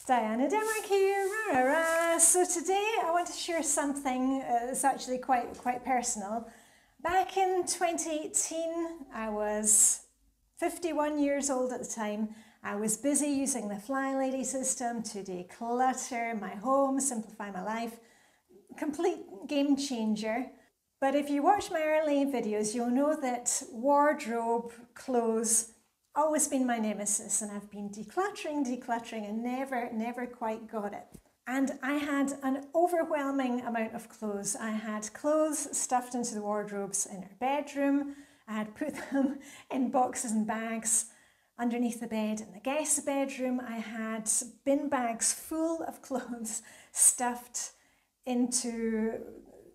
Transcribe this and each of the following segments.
Diane in Denmark here. Rah, rah, rah. So today I want to share something that's actually quite personal. Back in 2018, I was 51 years old at the time. I was busy using the Fly Lady system to declutter my home, simplify my life. Complete game changer. But if you watch my early videos, you'll know that wardrobe, clothes, always been my nemesis, and I've been decluttering and never quite got it. And I had an overwhelming amount of clothes. I had clothes stuffed into the wardrobes in our bedroom. I had put them in boxes and bags underneath the bed in the guest bedroom. I had bin bags full of clothes stuffed into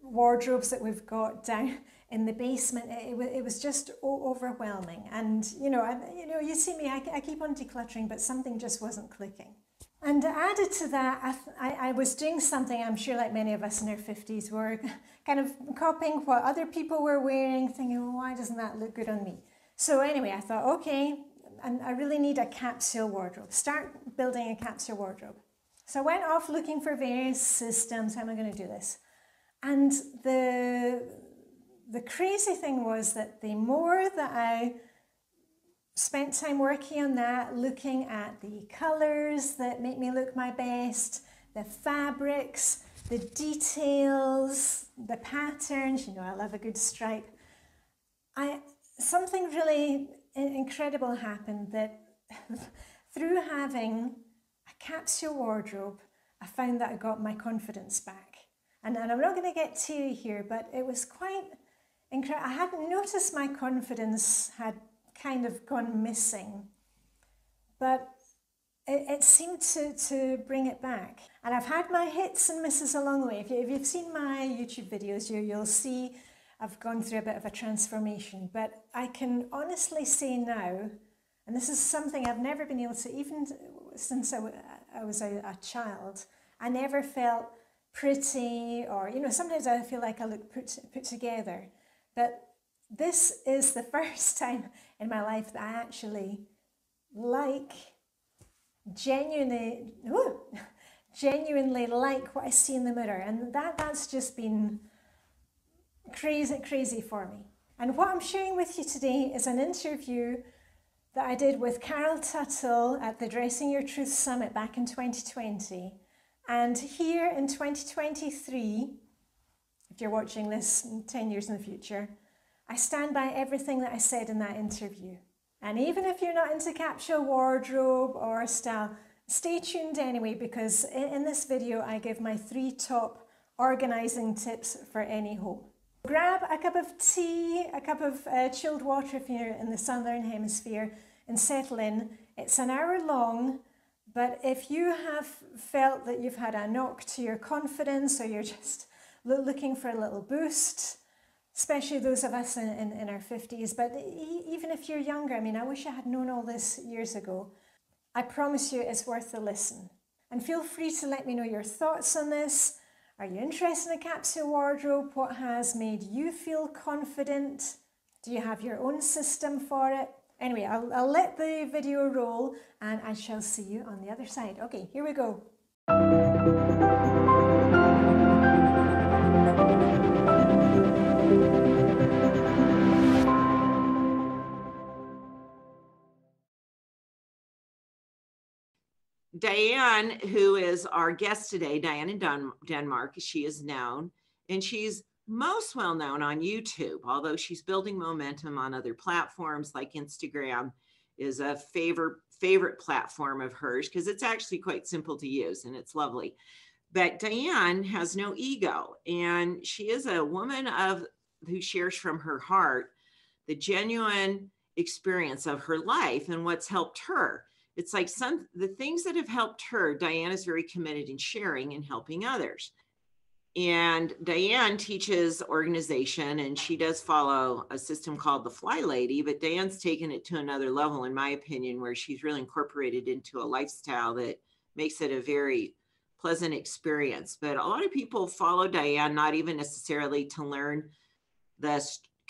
wardrobes that we've got down in the basement. It was just overwhelming. And you see me, I keep on decluttering, but something just wasn't clicking. And added to that, I was doing something, I'm sure like many of us in our 50s, were kind of copying what other people were wearing, thinking, well, why doesn't that look good on me? So anyway, I thought, okay, and I really need a capsule wardrobe. Start building a capsule wardrobe. So I went off looking for various systems. How am I going to do this? And the crazy thing was that the more that I spent time working on that, looking at the colours that make me look my best, the fabrics, the details, the patterns, I love a good stripe. Something really incredible happened, that through having a capsule wardrobe, I found that I got my confidence back. And I'm not going to get teary here, but it was quite incredible. I hadn't noticed my confidence had kind of gone missing, but it seemed to bring it back. And I've had my hits and misses along the way. If you've seen my YouTube videos, you'll see I've gone through a bit of a transformation. But I can honestly say now, and this is something I've never been able to, even since I was a child, I never felt pretty, or sometimes I feel like I look put together, but this is the first time in my life that I actually genuinely like what I see in the mirror, and that's just been crazy for me. And what I'm sharing with you today is an interview that I did with Carol Tuttle at the Dressing Your Truth Summit back in 2020. And here in 2023, if you're watching this 10 years in the future, I stand by everything that I said in that interview. And even if you're not into capsule wardrobe or style, stay tuned anyway, because in this video I give my 3 top organising tips for any home. Grab a cup of tea, a cup of chilled water if you're in the southern hemisphere, and settle in. It's an hour long. But if you have felt that you've had a knock to your confidence, or you're just looking for a little boost, especially those of us in our 50s, but even if you're younger, I wish I had known all this years ago. I promise you it's worth the listen. And feel free to let me know your thoughts on this. Are you interested in a capsule wardrobe? What has made you feel confident? Do you have your own system for it? Anyway, I'll let the video roll, and I shall see you on the other side. Okay, here we go. Diane, who is our guest today, Diane in Denmark, she is known, and she's most well known on YouTube, although she's building momentum on other platforms like Instagram is a favorite platform of hers, because it's actually quite simple to use and it's lovely. But Diane has no ego, and she is a woman who shares from her heart the genuine experience of her life and what's helped her. It's like the things that have helped her, Diane is very committed in sharing and helping others. And Diane teaches organization, and she does follow a system called the Fly Lady, but Diane's taken it to another level, in my opinion, where she's really incorporated into a lifestyle that makes it a very pleasant experience. But a lot of people follow Diane, not even necessarily to learn the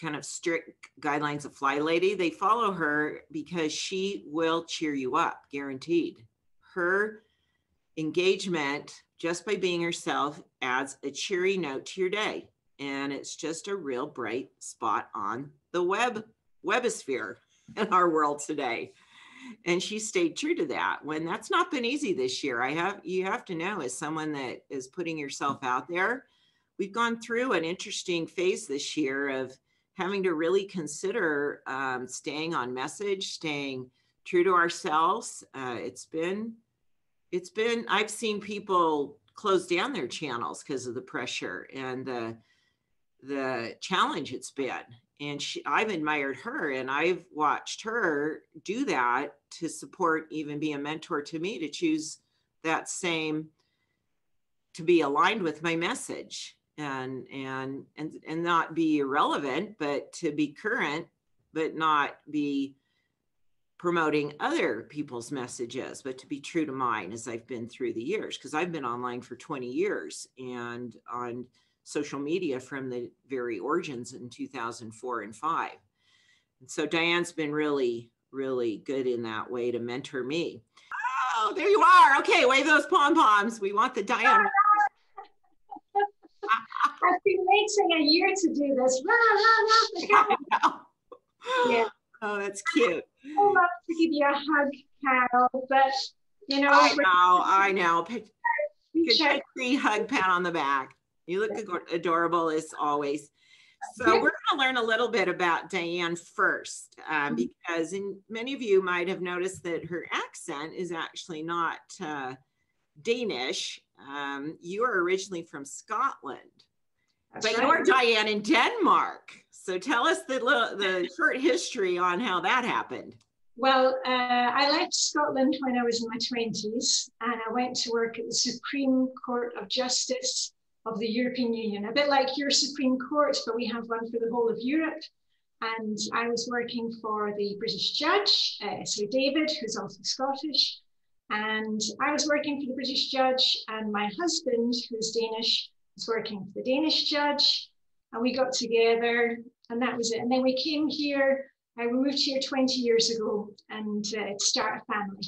kind of strict guidelines of Fly Lady. They follow her because she will cheer you up, guaranteed. Her engagement just by being yourself adds a cheery note to your day. And it's just a real bright spot on the webosphere in our world today. And she stayed true to that when that's not been easy this year. You have to know, as someone that is putting yourself out there, we've gone through an interesting phase this year of having to really consider staying on message, staying true to ourselves. It's been, I've seen people close down their channels because of the pressure and the challenge it's been. And I've admired her, and I've watched her do that to support, even be a mentor to me, to choose that same, to be aligned with my message and not be irrelevant, but to be current, but not be promoting other people's messages, but to be true to mine as I've been through the years, because I've been online for 20 years and on social media from the very origins in 2004 and 5. And so Diane's been really, really good in that way to mentor me. Oh, there you are. Okay, wave those pom-poms. We want the Diane. I've been waiting a year to do this. I know. Yeah. Oh, that's cute. I would love to give you a hug, Carol, but you know. I know. Good free hug, pat on the back. You look adorable as always. So we're going to learn a little bit about Diane first, because many of you might have noticed that her accent is actually not Danish. You are originally from Scotland, but you're Diane in Denmark. So tell us the short history on how that happened. Well, I left Scotland when I was in my 20s, and I went to work at the Supreme Court of Justice of the European Union, a bit like your Supreme Court, but we have one for the whole of Europe. And I was working for the British judge, Sir David, who's also Scottish. And I was working for the British judge, and my husband, who's Danish, was working for the Danish judge. And we got together, and that was it. And then we came here, we moved here 20 years ago, and started a family.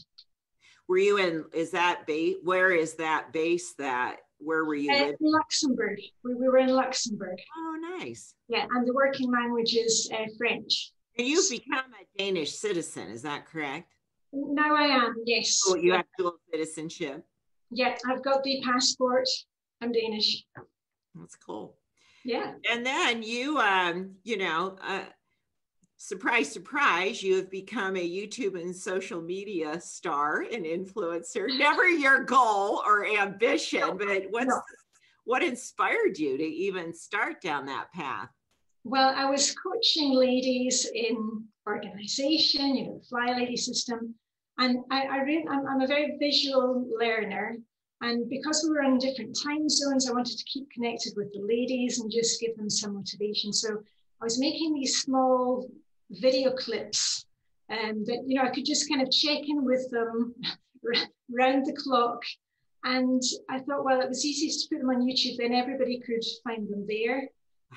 Were you in, where is that base where were you? In Luxembourg. We were in Luxembourg. Oh, nice. Yeah, and the working language is French. And you've become a Danish citizen, is that correct? Now I am, yes. Oh, you have dual citizenship? Yeah, I've got the passport. I'm Danish. That's cool. Yeah. And then you, surprise, surprise, you have become a YouTube and social media star and influencer. Never your goal or ambition, but what inspired you to even start down that path? Well, I was coaching ladies in organization, the Fly Lady system. And I'm a very visual learner. And because we were in different time zones, I wanted to keep connected with the ladies and just give them some motivation. So I was making these small video clips that, I could just kind of check in with them round the clock. And I thought, well, it was easiest to put them on YouTube, then everybody could find them there.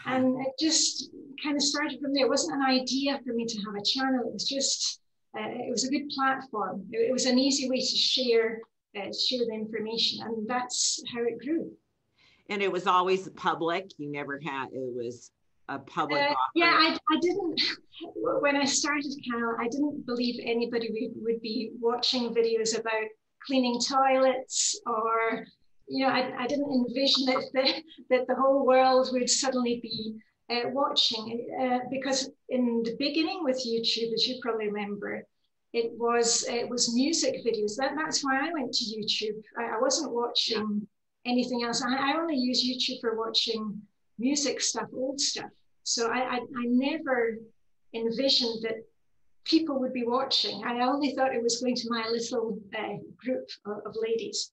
And it just kind of started from there. It wasn't an idea for me to have a channel. It was just, it was a good platform. It was an easy way to share the information, and that's how it grew. And it was always public. You never had, it was a public offer. Yeah, I didn't, when I started, Carol, I didn't believe anybody would be watching videos about cleaning toilets, or I didn't envision that the whole world would suddenly be watching, because in the beginning with YouTube, as you probably remember, it was music videos. That's why I went to YouTube. I wasn't watching anything else. I only use YouTube for watching music stuff, old stuff. So I never envisioned that people would be watching. I only thought it was going to my little group of ladies.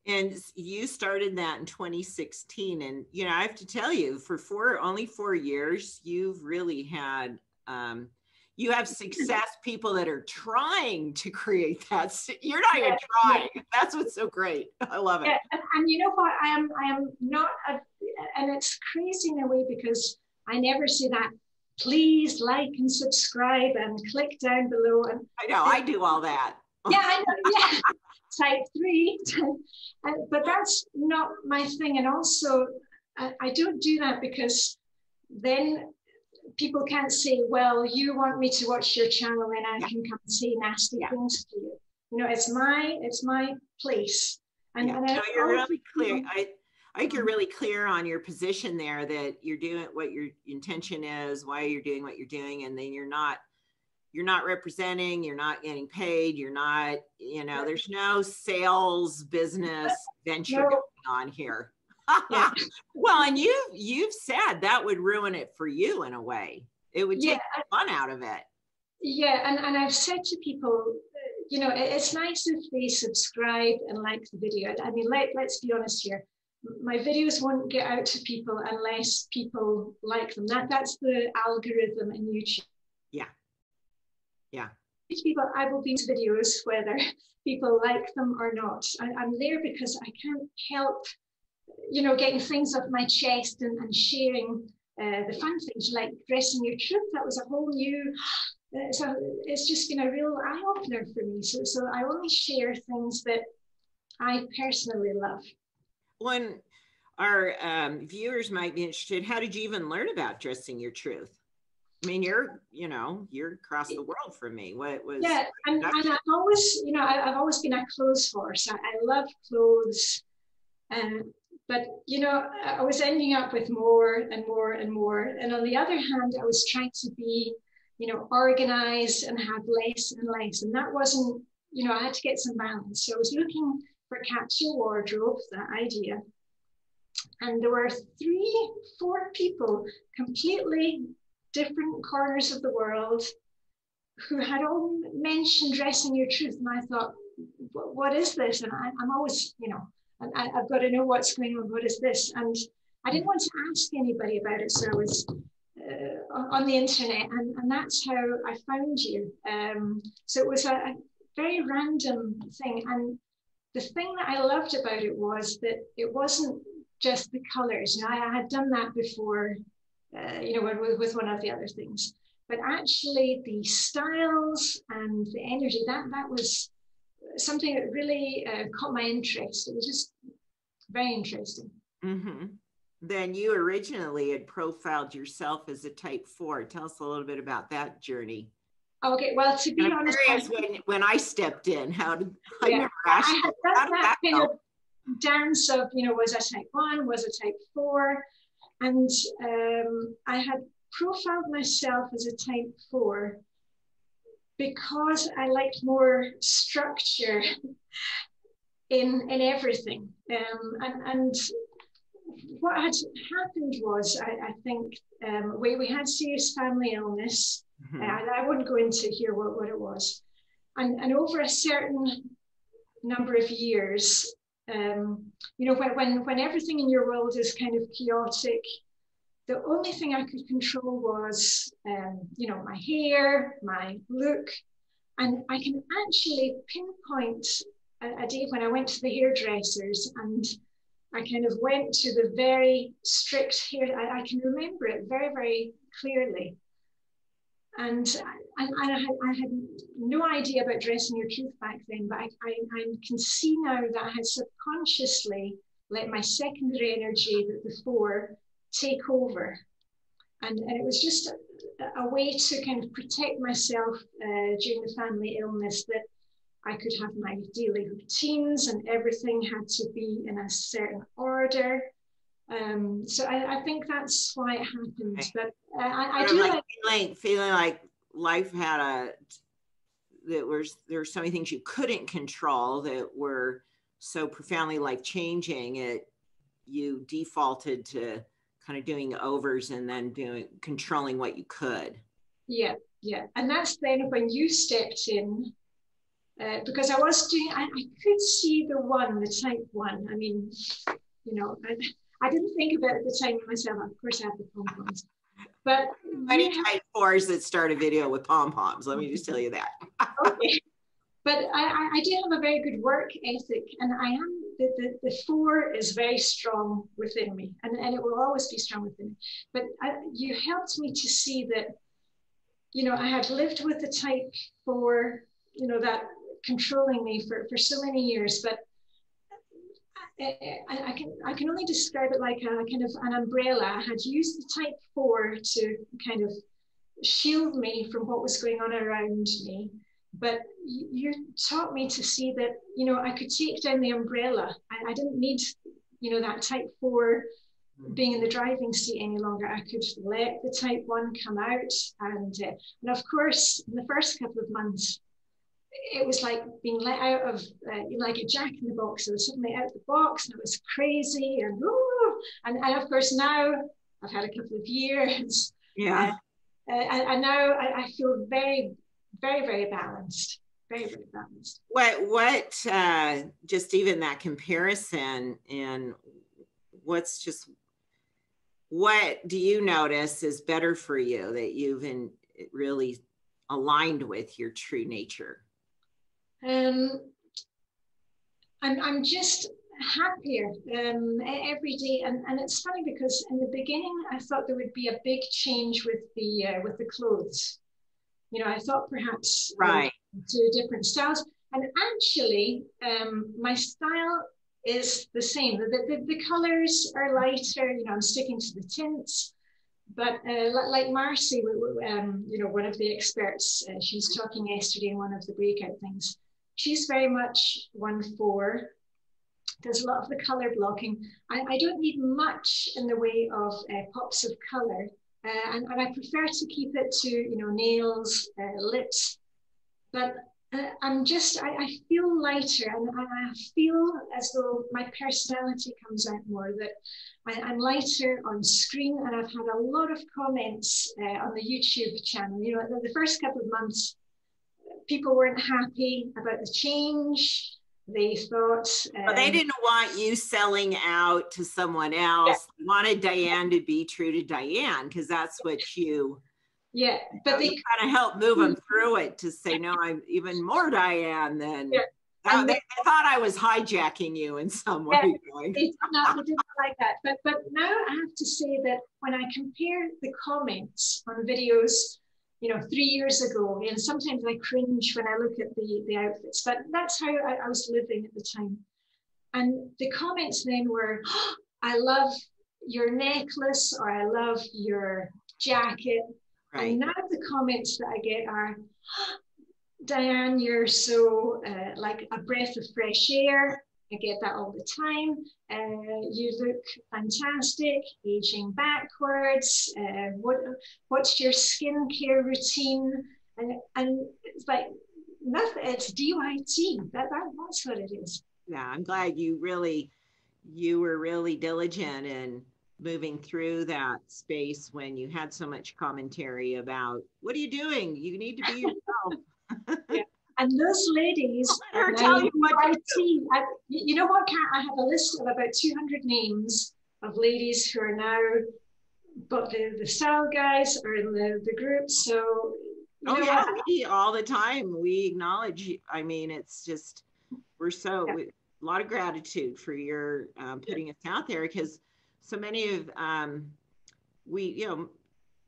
And you started that in 2016. And, I have to tell you, for only 4 years, you've really had, you have success people that are trying to create that. You're not even trying. That's what's so great. I love it. Yeah. And you know what? I am not, and it's crazy in a way, because I never say that, please like and subscribe and click down below. And I know, I do all that. Yeah, I know, yeah. So type 3, but that's not my thing. And also, I don't do that because then people can't say, well, you want me to watch your channel and I can come and say nasty things to you. You know, it's my place. And, and no, you're really clear. I think you're really clear on your position there, that you're doing what your intention is, why you're doing what you're doing, and then you're not representing, you're not getting paid, you're not, you know, there's no sales business venture going on here. Well, and you've said that would ruin it for you in a way. It would take the fun out of it. Yeah, and I've said to people, you know, it's nice if they subscribe and like the video. I mean, let's be honest here. My videos won't get out to people unless people like them. That's the algorithm in YouTube. Yeah. People, I will be to videos whether people like them or not. I'm there because I can't help, you know, getting things off my chest and sharing the fun things like dressing your truth. That was a whole new, so it's just been a real eye-opener for me. So I only share things that I personally love. When our viewers might be interested, how did you even learn about dressing your truth? I mean, you're across the world from me. What was? Yeah, and I've always, you know, I've always been a clothes horse. I love clothes, but you know, I was ending up with more and more and more. And on the other hand, I was trying to be, you know, organized and have less and less, and that wasn't, you know, I had to get some balance. So I was looking for capsule wardrobe, that idea, and there were 3-4 people completely different corners of the world who had all mentioned dressing your truth. And I thought, what is this? And I'm always, you know, I've got to know what's going on. What is this? And I didn't want to ask anybody about it. So I was on the internet, and that's how I found you. So it was a very random thing. And the thing that I loved about it was that it wasn't just the colors. You know, I had done that before, you know, with one of the other things, but actually the styles and the energy, that was something that really caught my interest. It was just very interesting. Mm-hmm. Then you originally had profiled yourself as a type 4. Tell us a little bit about that journey. Okay, well, to be honest, when I stepped in, how did I never asked? I had done that kind of dance of, you know, was I type 1, was I type 4? And I had profiled myself as a type 4 because I liked more structure in everything. And what had happened was, I think, we had serious family illness. Mm-hmm. And I wouldn't go into here what it was. And over a certain number of years, you know, when everything in your world is kind of chaotic, the only thing I could control was, you know, my hair, my look. And I can actually pinpoint a day when I went to the hairdressers and I kind of went to the very strict hair. I can remember it very, very clearly. And I had no idea about dressing your truth back then, but I can see now that I had subconsciously let my secondary energy, the 4, take over. And it was just a way to kind of protect myself during the family illness, that I could have my daily routines and everything had to be in a certain order. So I think that's why it happened. But I do like feeling like life had there were so many things you couldn't control that were so profoundly life changing. You defaulted to kind of doing overs and then controlling what you could. Yeah, and that's then when you stepped in, because I was doing. I could see the type 1. I mean, you know, I didn't think about it at the time myself. Of course, I had the pom-poms. But many type 4s that start a video with pom-poms. Let me just tell you that. Okay. But I do have a very good work ethic, and I am the 4 is very strong within me, and it will always be strong within me. But you helped me to see that, you know, I had lived with the type 4, you know, that controlling me for so many years. But I can only describe it like a kind of an umbrella. I had used the type 4 to kind of shield me from what was going on around me. But you taught me to see that, you know, I could take down the umbrella. I didn't need, you know, that type 4 being in the driving seat any longer. I could let the type 1 come out. And of course, in the first couple of months, it was like being let out of, like a jack in the box. I was suddenly out of the box and it was crazy. And of course, now I've had a couple of years. Yeah. And now I feel very, very, very balanced. Very, very balanced. What just even that comparison, and what do you notice is better for you that you've really aligned with your true nature? I'm just happier every day, and it's funny because in the beginning I thought there would be a big change with the clothes. You know, I thought perhaps right to different styles, and actually my style is the same. The colors are lighter. You know, I'm sticking to the tints. But like Marcy, you know, one of the experts, she was talking yesterday in one of the breakout things. She's very much 1/4. Does a lot of the color blocking. I don't need much in the way of pops of color, and I prefer to keep it to, you know, nails, lips. But I feel lighter, and I feel as though my personality comes out more, that I'm lighter on screen. And I've had a lot of comments on the YouTube channel. You know, the first couple of months, people weren't happy about the change. They thought... But they didn't want you selling out to someone else. Yeah. They wanted Diane to be true to Diane, because that's what you... Yeah, but they kind of help move them through it to say, no, I'm even more Diane than... Yeah. They thought I was hijacking you in some way. Yeah, they didn't like that. But now I have to say that when I compare the comments on videos, you know, 3 years ago, and sometimes I cringe when I look at the outfits, but that's how I was living at the time. And the comments then were, oh, I love your necklace, or I love your jacket. Right. And now the comments that I get are, oh, Diane, you're so like a breath of fresh air. I get that all the time. You look fantastic, aging backwards. What's your skincare routine? And it's like nothing. It's DYT. That's what it is. Yeah, I'm glad you were really diligent in moving through that space when you had so much commentary about, what are you doing? You need to be yourself. Yeah. And those ladies, tell you what you know what, Kat? I have a list of about 200 names of ladies who are now, but the style guys are in the group. So, we all the time, we acknowledge. I mean, it's just, we're so, a lot of gratitude for your putting us out there, because so many of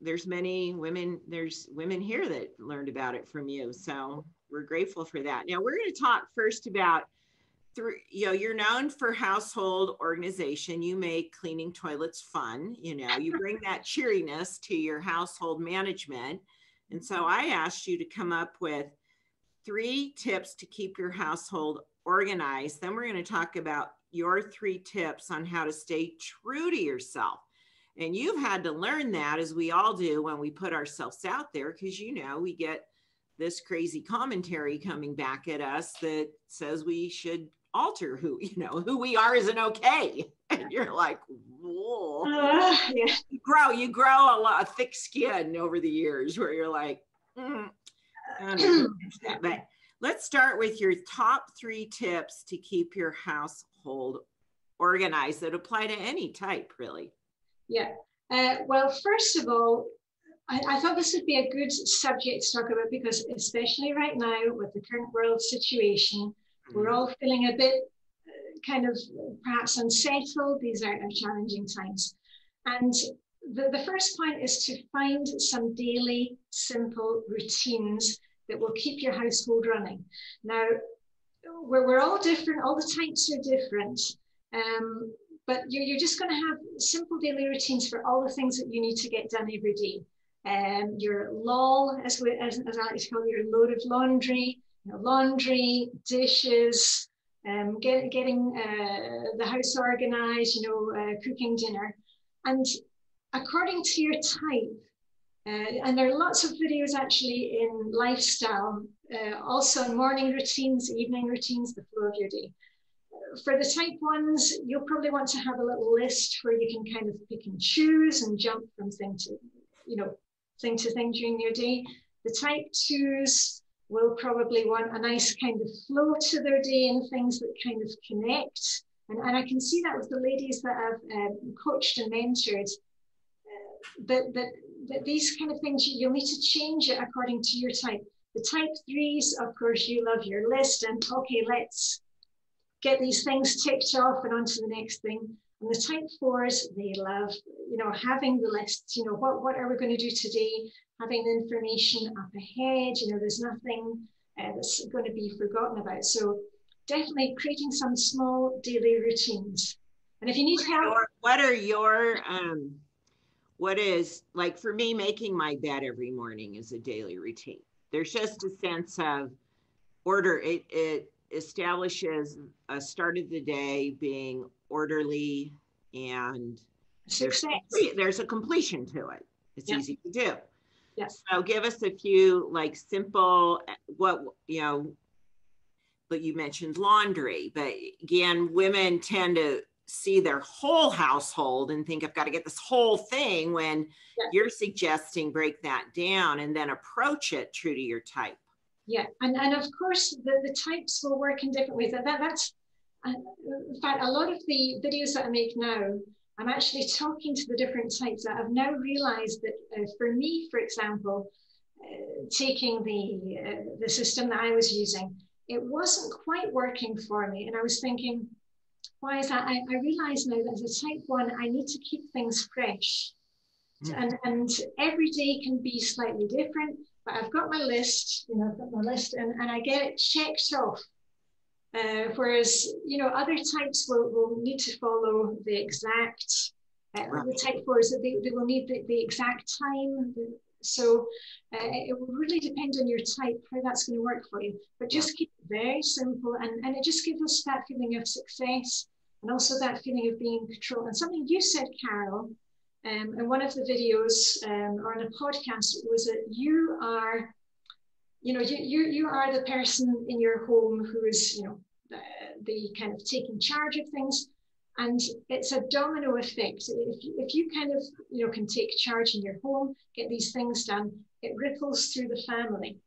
there's many women, there's women here that learned about it from you. So we're grateful for that. Now we're going to talk first about, you're known for household organization. You make cleaning toilets fun. You know, you bring that cheeriness to your household management. And so I asked you to come up with 3 tips to keep your household organized. Then we're going to talk about your 3 tips on how to stay true to yourself. And you've had to learn that, as we all do when we put ourselves out there, because, you know, we get this crazy commentary coming back at us that says we should alter who we are isn't okay. And you're like, whoa. Yeah. You grow a thick skin over the years where you're like, I don't know. But let's start with your top 3 tips to keep your household organized that apply to any type, really. Yeah. Well, first of all, I thought this would be a good subject to talk about, because especially right now with the current world situation, we're all feeling a bit kind of perhaps unsettled. These are challenging times. And the first point is to find some daily simple routines that will keep your household running. Now, we're all different, all the types are different, but you're just going to have simple daily routines for all the things that you need to get done every day. Your LOL, as I like to call it, your load of laundry, laundry, dishes, getting the house organized, cooking dinner. And according to your type, and there are lots of videos actually in lifestyle, also in morning routines, evening routines, the flow of your day. For the type ones, you'll probably want to have a little list where you can kind of pick and choose and jump from thing to thing during your day. The type twos will probably want a nice kind of flow to their day and things that kind of connect. And I can see that with the ladies that I've coached and mentored, that these kind of things, you'll need to change it according to your type. The type threes, of course, you love your list and okay, let's get these things ticked off and on to the next thing. And the type fours, they love, having the lists, what are we going to do today? Having the information up ahead, there's nothing that's going to be forgotten about. So definitely creating some small daily routines. And if you need help. What is, like for me, making my bed every morning is a daily routine. There's just a sense of order. It establishes a start of the day being orderly and there's a completion to it. It's easy to do. Yes. So give us a few like simple, but you mentioned laundry, but again, women tend to see their whole household and think I've got to get this whole thing when you're suggesting break that down and then approach it true to your type. Yeah, and of course the types will work in different ways. That's in fact, a lot of the videos that I make now, I'm actually talking to the different types that I've now realized that for me, for example, taking the system that I was using, it wasn't quite working for me. And I was thinking, why is that? I realize now that as a type one, I need to keep things fresh. And every day can be slightly different, but I've got my list, I've got my list and I get it checked off. Whereas, other types will need to follow the exact, the type fours, they will need the exact time. So it will really depend on your type, how that's going to work for you. But just keep it very simple and it just gives us that feeling of success and also that feeling of being in control. And something you said, Carol, in one of the videos or in a podcast was that you are, you are the person in your home who is, the kind of taking charge of things. And it's a domino effect. If you kind of, can take charge in your home, get these things done, it ripples through the family.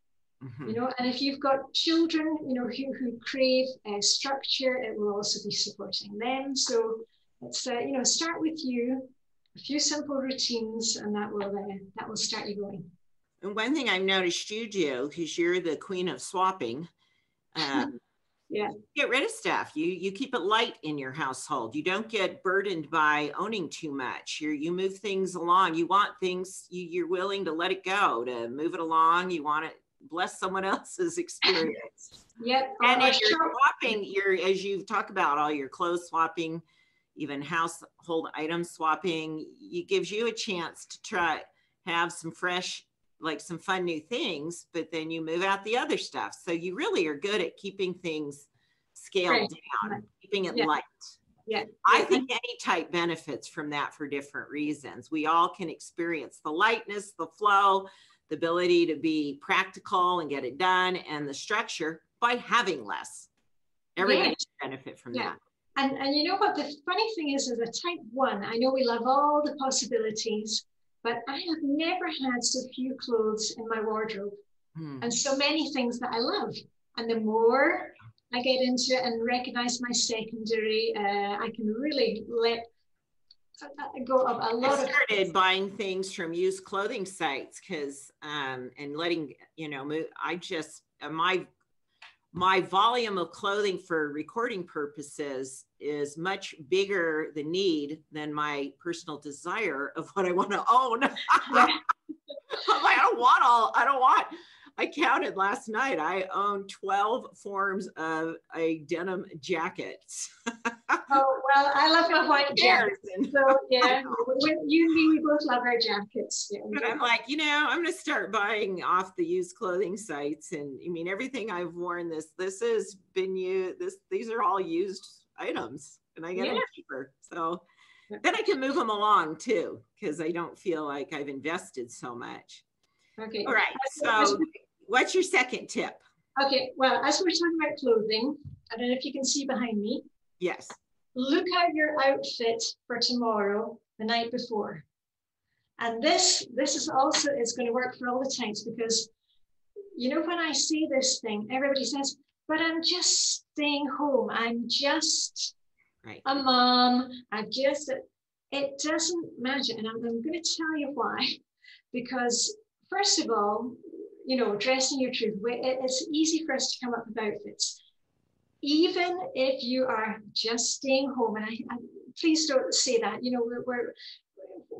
Mm-hmm. And if you've got children, who crave structure, it will also be supporting them. So it's, start with you, a few simple routines, and that will start you going. And one thing I've noticed you do, because you're the queen of swapping, get rid of stuff. You keep it light in your household. You don't get burdened by owning too much. You move things along. You want things, you're willing to let it go, to move it along. You want to bless someone else's experience. Yep. And if you're swapping, as you talk about all your clothes swapping, even household item swapping, it gives you a chance to try, have some fresh, like some fun new things, but then you move out the other stuff. So you really are good at keeping things scaled down, keeping it light. Yeah. I think any type benefits from that for different reasons. We all can experience the lightness, the flow, the ability to be practical and get it done, and the structure by having less. Everybody can benefit from that. And you know what, the funny thing is, as a type one, I know we love all the possibilities, but I have never had so few clothes in my wardrobe and so many things that I love. And the more I get into it and recognize my secondary, I can really let go of a lot of. I started buying things from used clothing sites because, and letting, move. I just, my volume of clothing for recording purposes is much bigger the need than my personal desire of what I want to own. I'm like, I don't want I counted last night. I own 12 forms of a denim jacket. Oh, well, I love my white jacket. So, yeah, you and me, we both love our jackets. Yeah, but I'm like, I'm going to start buying off the used clothing sites. And I mean, everything I've worn, this has been used. These are all used items, and I get them cheaper. So then I can move them along too, because I don't feel like I've invested so much. Okay. All right. So what's your second tip? Okay. Well, as we're talking about clothing, I don't know if you can see behind me. Yes. Look at your outfit for tomorrow, the night before. And this is also, it's going to work for all the times, because, when I say this thing, everybody says, but I'm just staying home. I'm just a mom. It doesn't matter. And I'm going to tell you why. Because first of all, dressing your truth, it's easy for us to come up with outfits. Even if you are just staying home, and I please don't say that,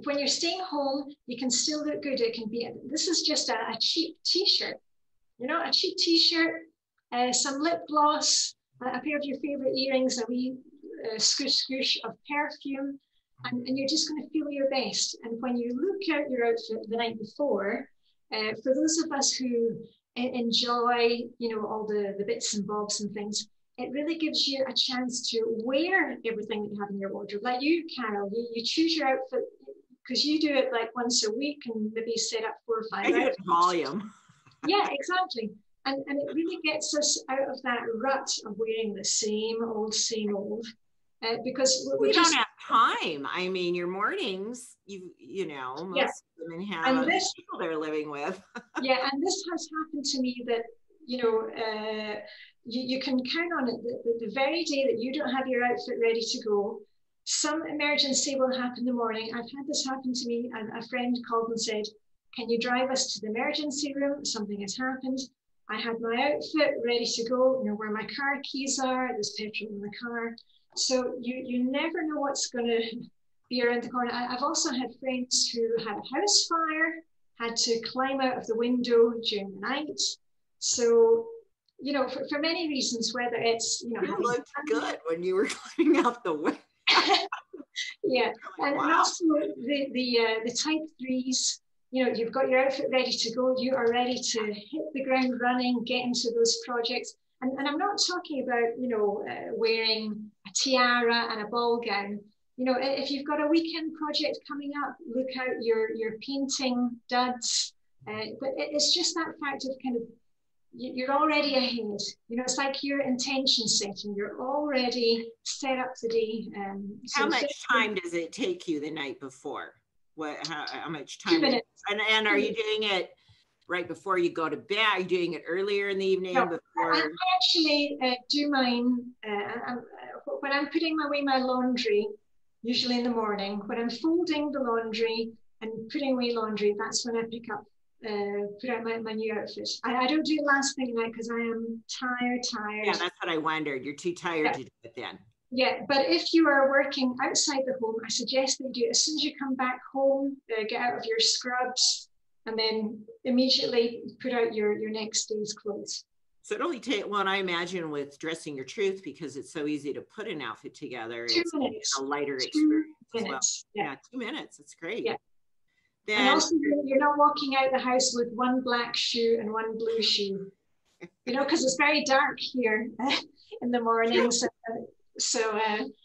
when you're staying home, you can still look good. It can be, this is just a cheap t-shirt, a cheap t-shirt, some lip gloss, a pair of your favorite earrings, a wee scoosh of perfume, and you're just going to feel your best. And when you look at your outfit the night before, for those of us who enjoy, all the bits and bobs and things, it really gives you a chance to wear everything that you have in your wardrobe. Like you, Carol, you choose your outfit because you do it like once a week and maybe set up 4 or 5 I do it volume. Yeah, exactly. And it really gets us out of that rut of wearing the same old, because we don't have time. I mean, your mornings, most women have people they're living with. Yeah, and this has happened to me that, you can count on it that the very day that you don't have your outfit ready to go, some emergency will happen in the morning. I've had this happen to me, and a friend called and said, can you drive us to the emergency room? Something has happened. I had my outfit ready to go, where my car keys are, there's petrol in the car. So you never know what's going to be around the corner. I've also had friends who had a house fire, had to climb out of the window during the night. So, for many reasons, whether it's, you looked good when you were climbing out the window. Yeah, and also the type 3s, you've got your outfit ready to go, you are ready to hit the ground running, get into those projects. And I'm not talking about, wearing a tiara and a ball gown. If you've got a weekend project coming up, look out your painting duds. But it's just that fact of kind of, you're already ahead. It's like your intention setting. You're already set up the day. How much time does it take you the night before? How much time? 2 minutes. And are you doing it right before you go to bed? Are you doing it earlier in the evening? No, before? I actually do mine when I'm putting away my laundry, usually in the morning. When I'm folding the laundry and putting away laundry, that's when I put out my new outfit. I don't do it last thing at night because I am tired. Yeah, that's what I wondered. You're too tired to do it then. Yeah, but if you are working outside the home, I suggest that you do it as soon as you come back home, get out of your scrubs, and then immediately put out your next day's clothes. So it only takes, well, I imagine with dressing your truth, because it's so easy to put an outfit together, 2 it's minutes. a lighter 2 experience minutes. as well. Yeah, 2 minutes. That's great. Yeah. Then, and also, you're not walking out the house with one black shoe and one blue shoe, because it's very dark here in the mornings. So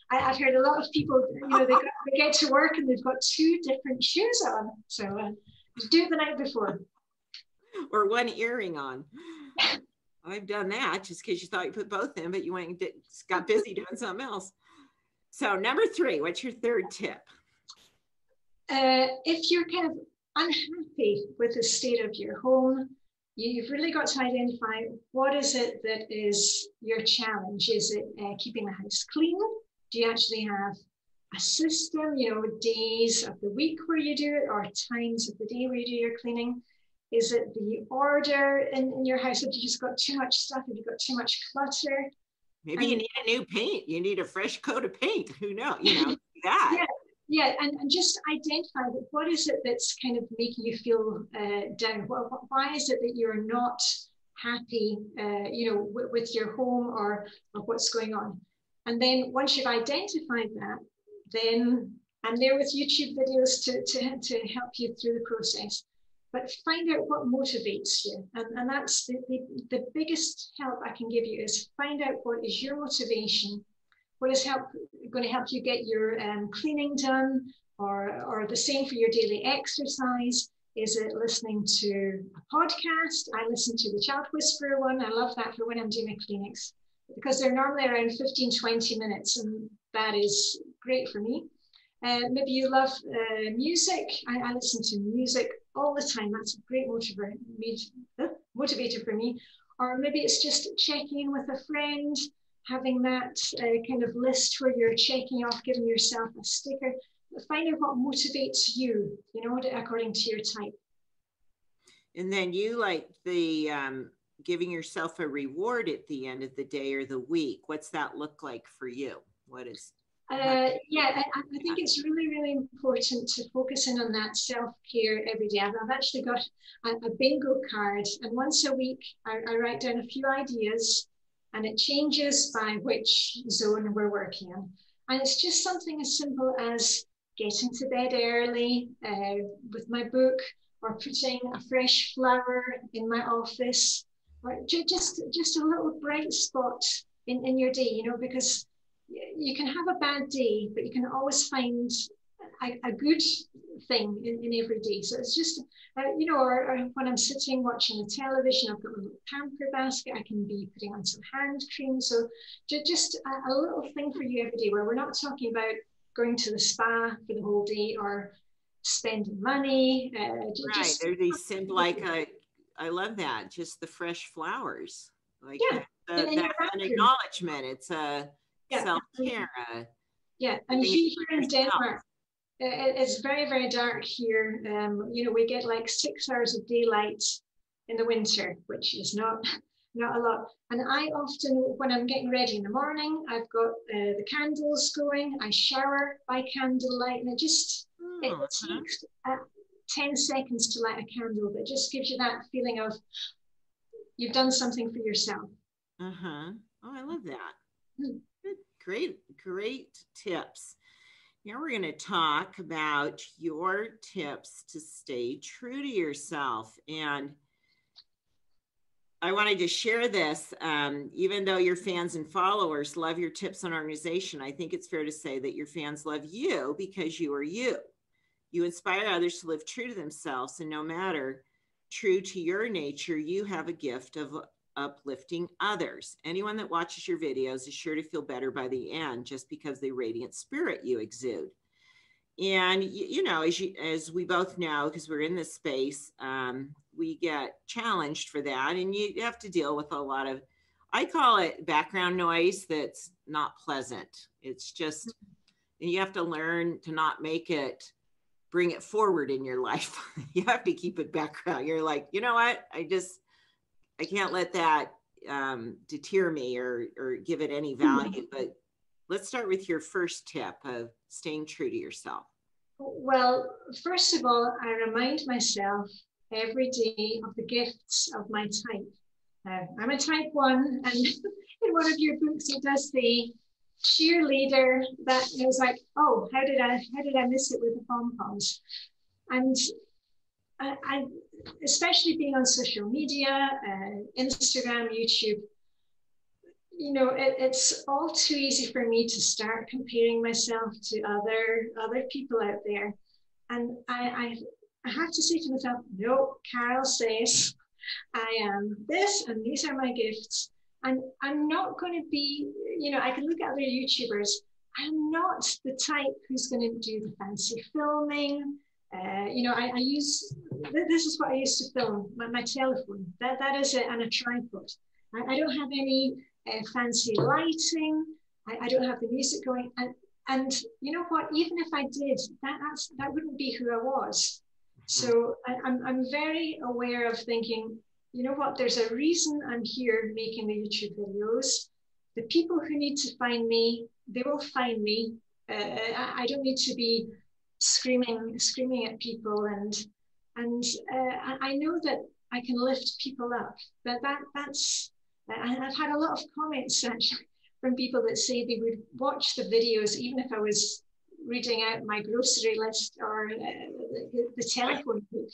I've heard a lot of people, they get to work and they've got 2 different shoes on. So do it the night before. Or one earring on. I've done that just because you thought you put both in, but you went and got busy doing something else. So number 3, what's your third tip? If you're kind of unhappy with the state of your home, you've really got to identify what is it that is your challenge. Is it keeping the house clean? Do you actually have a system, days of the week where you do it, or times of the day where you do your cleaning? Is it the order in your house? Have you just got too much stuff? Have you got too much clutter? Maybe you need a new paint. You need a fresh coat of paint. Who knows? That. Yeah, and just identify that what is it that's kind of making you feel down? Why is it that you're not happy, with your home or what's going on? And then once you've identified that, then I'm there with YouTube videos to help you through the process. But find out what motivates you. And that's the biggest help I can give you is find out what is your motivation, what is going to help you get your cleaning done, or the same for your daily exercise. Is it listening to a podcast? I listen to the Child Whisperer one. I love that for when I'm doing my clinics because they're normally around 15-20 minutes, and that is great for me. Maybe you love music. I listen to music all the time. That's a great motivator for me. Or maybe it's just checking in with a friend, having that kind of list where you're checking off, giving yourself a sticker. Find out what motivates you, according to your type. And then you like the giving yourself a reward at the end of the day or the week. What's that look like for you? What is? I think it's really, really important to focus in on that self-care every day. I've actually got a bingo card, and once a week I write down a few ideas, and it changes by which zone we're working on. And it's just something as simple as getting to bed early with my book, or putting a fresh flower in my office, or just a little bright spot in your day, because you can have a bad day, but you can always find a good thing in every day. So it's just, or when I'm sitting watching the television, I've got my little pamper basket, I can be putting on some hand cream. So just a little thing for you every day, where we're not talking about going to the spa for the whole day or spending money. Right, they're these simple, like, I love that, just the fresh flowers. Like, yeah, that's an acknowledgement. It's a self-care. And here in Denmark, it's very, very dark here. We get like 6 hours of daylight in the winter, which is not a lot. And I often, when I'm getting ready in the morning, I've got the candles going. I shower by candlelight, and it takes 10 seconds to light a candle, but it just gives you that feeling of you've done something for yourself. Oh, I love that. Great tips. Now we're going to talk about your tips to stay true to yourself. And I wanted to share this, even though your fans and followers love your tips on organization, I think it's fair to say that your fans love you because you are you. You inspire others to live true to themselves, and no matter true to your nature, you have a gift of uplifting others. Anyone that watches your videos is sure to feel better by the end, just because the radiant spirit you exude. And as we both know, because we're in this space, we get challenged for that, and you have to deal with a lot of, I call it background noise that's not pleasant. It's just, and you have to learn to not bring it forward in your life. You have to keep it background. You're like, you know what? I can't let that deter me or give it any value. But let's start with your first tip of staying true to yourself. Well, first of all, I remind myself every day of the gifts of my type. I'm a type 1, and in one of your books it does say cheerleader. That was like, oh, how did I miss it with the pom-poms? And I especially being on social media, Instagram, YouTube, it's all too easy for me to start comparing myself to other people out there. And I have to say to myself, no, Carol says I am this, and these are my gifts. And I'm not going to be, I can look at other YouTubers. I'm not the type who's going to do the fancy filming. I use, this is what I used to film, my telephone. That is it, and a tripod. I don't have any fancy lighting. I don't have the music going. And you know what, even if I did, that wouldn't be who I was. So I'm very aware of thinking, you know what, there's a reason I'm here making the YouTube videos. The people who need to find me, they will find me. I don't need to be screaming at people, and I know that I can lift people up. That's and I've had a lot of comments actually from people that say they would watch the videos even if I was reading out my grocery list or the telephone book.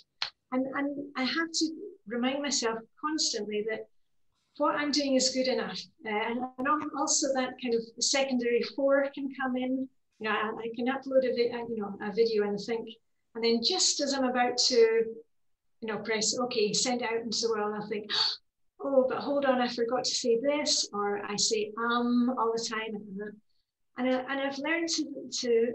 And I have to remind myself constantly that what I'm doing is good enough. And also that kind of secondary 4 can come in. You know, I can upload a video and think, and then just as I'm about to, you know, press OK, send it out into the world, I'll think, oh, but hold on, I forgot to say this, or I say all the time. And I've learned to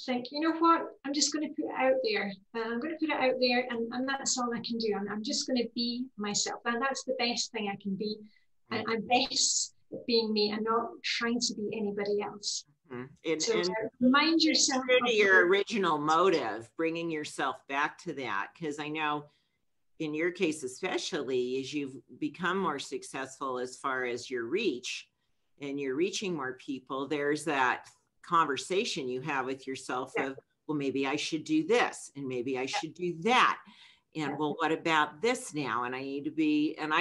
think, you know what, I'm just going to put it out there. I'm going to put it out there, and that's all I can do. I'm just going to be myself. And that's the best thing I can be. And I'm best at being me and not trying to be anybody else. And remind yourself of your original motive, bringing yourself back to that. Because I know in your case, especially as you've become more successful as far as your reach and you're reaching more people, there's that conversation you have with yourself of, well, maybe I should do this and maybe I should do that. And well, what about this now? And I need to be, and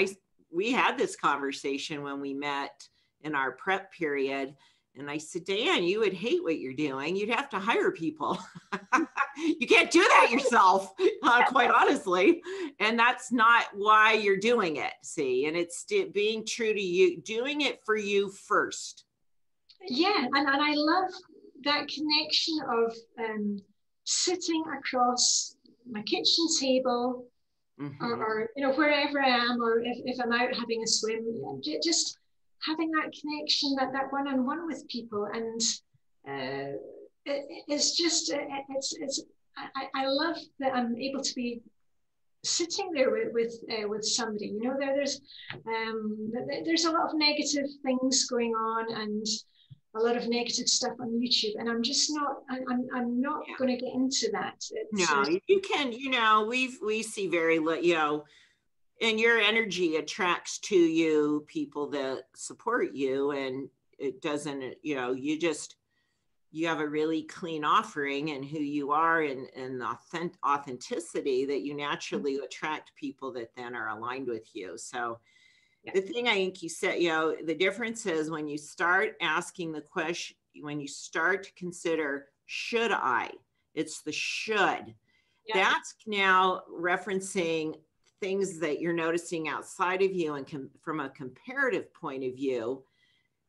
we had this conversation when we met in our prep period. And I said, Diane, you would hate what you're doing. You'd have to hire people. You can't do that yourself, quite honestly. And that's not why you're doing it, see? And it's being true to you, doing it for you first. Yeah, and I love that connection of sitting across my kitchen table or you know, wherever I am, or if I'm out having a swim, just having that connection, that one-on-one with people. And it's just, I love that I'm able to be sitting there with somebody. You know, there's a lot of negative things going on and a lot of negative stuff on YouTube, and I'm just not, I'm not going to get into that. No, you can, you know, we see very little, you know, and your energy attracts to you people that support you, and it doesn't, you know, you have a really clean offering and who you are and authenticity that you naturally attract people that then are aligned with you. So the thing I think you said, you know, the difference is when you start asking the question, when you start to consider, should I? It's the should. That's now referencing things that you're noticing outside of you and from a comparative point of view,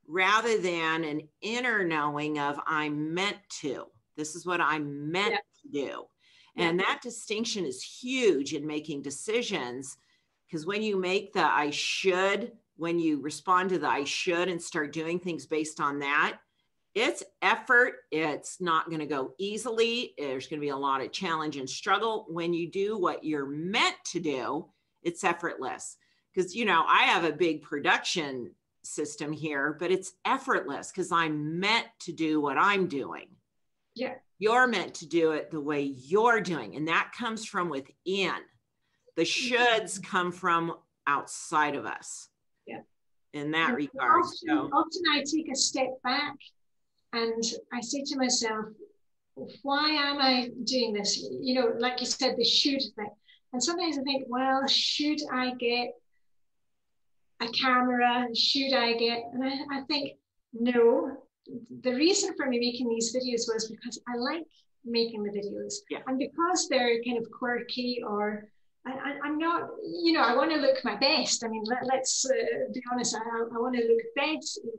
rather than an inner knowing of I'm meant to. This is what I'm meant to do. And that distinction is huge in making decisions, because when you make the I should, when you respond to the I should and start doing things based on that, it's effort. It's not going to go easily. There's going to be a lot of challenge and struggle. When you do what you're meant to do, it's effortless. Because, you know, I have a big production system here, but it's effortless because I'm meant to do what I'm doing. Yeah. You're meant to do it the way you're doing. And that comes from within. The shoulds come from outside of us. Yeah. In that regard. Often I take a step back and I say to myself, why am I doing this? You know, like you said, the should thing. And sometimes I think, well, should I get a camera? Should I get, and I think, no. The reason for me making these videos was because I like making the videos. Yeah. And because they're kind of quirky, or I'm not, you know, I want to look my best. I mean, let's be honest, I want to look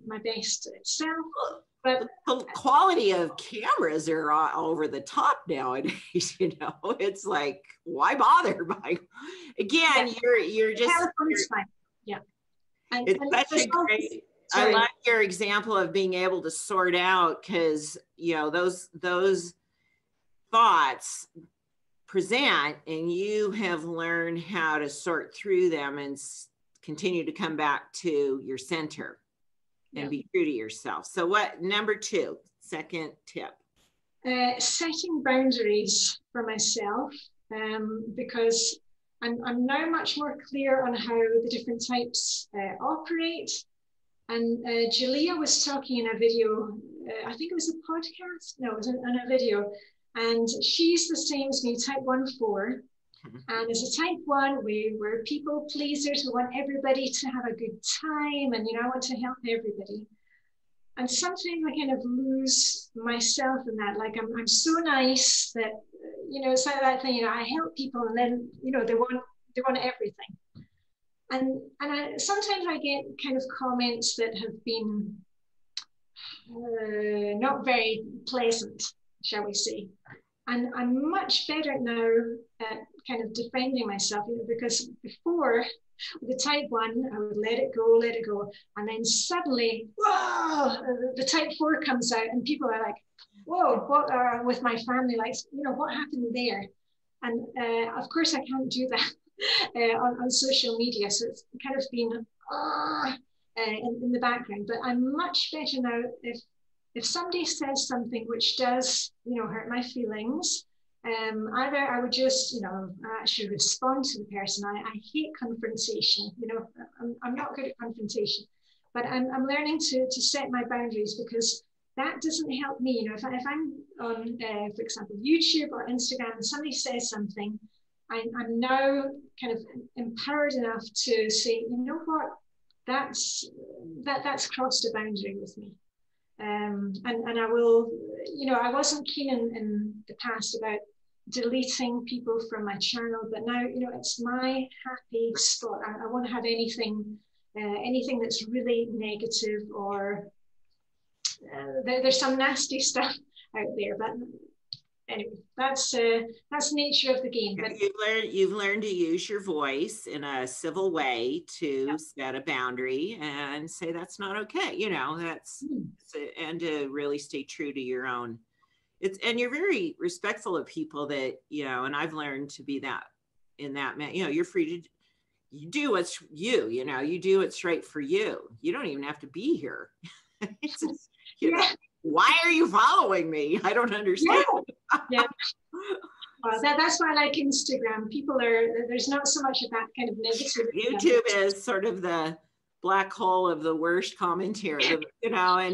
my best self. But the quality of cameras are over the top nowadays. You know, it's like, why bother? Again, you're just. Telephone is fine. Yeah. It's such a great. I like your example of being able to sort out, because, you know, those thoughts present and you have learned how to sort through them and continue to come back to your center and be true to yourself. So what, number 2, second tip? Setting boundaries for myself, because I'm now much more clear on how the different types operate. And Julia was talking in a video, I think it was a podcast, no, it was in a video, And she's the same as me, type 1-4. And as a type 1, we're people pleasers. We want everybody to have a good time. And, I want to help everybody. And sometimes I kind of lose myself in that. Like I'm so nice that, it's like that thing, I help people and then, they want everything. And sometimes I get kind of comments that have been not very pleasant, shall we say. And I'm much better now at kind of defending myself, because before, with the type 1, I would let it go. And then suddenly, whoa, the type 4 comes out and people are like, whoa, what with my family, like, what happened there? And of course I can't do that on social media. So it's kind of been in the background, but I'm much better now if somebody says something which does, hurt my feelings, either I would just, actually respond to the person. I hate confrontation. I'm not good at confrontation, but I'm learning to set my boundaries, because that doesn't help me. If I'm on, for example, YouTube or Instagram, and somebody says something, I'm now kind of empowered enough to say, you know what, that's crossed a boundary with me. And I will, I wasn't keen in the past about deleting people from my channel, but now, it's my happy spot. I won't have anything that's really negative, or there's some nasty stuff out there. But anyway, that's the nature of the game. But you've learned to use your voice in a civil way to set a boundary and say that's not okay. And to really stay true to your own. And you're very respectful of people that, and I've learned to be that in that man. You're free to you do what's you do what's right for you. You don't even have to be here. Why are you following me? I don't understand. Yeah. Well, that's why I like Instagram. There's not so much of that kind of negativity. YouTube is sort of the black hole of the worst commentary, and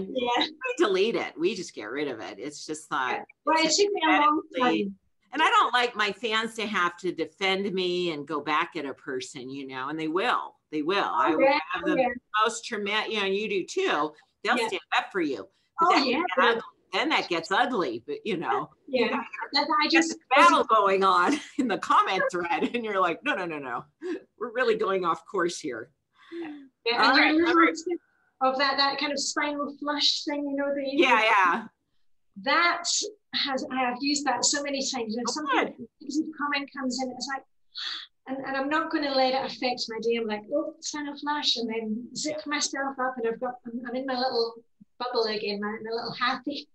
we delete it. We just get rid of it. It's just not. Yeah. Well, it took me a long time. And I don't like my fans to have to defend me and go back at a person, and they will. I will have the most traumatic, and you do too. They'll stand up for you. But then that gets ugly, but I just battle going on in the comment thread, and you're like, no, we're really going off course here. Yeah, and of that kind of spinal flush thing, that I have used that so many times. And sometimes a comment comes in, it's like, and I'm not going to let it affect my day. I'm like, oh, spinal flush, and then zip myself up, and I'm in my little bubble again, my little happy.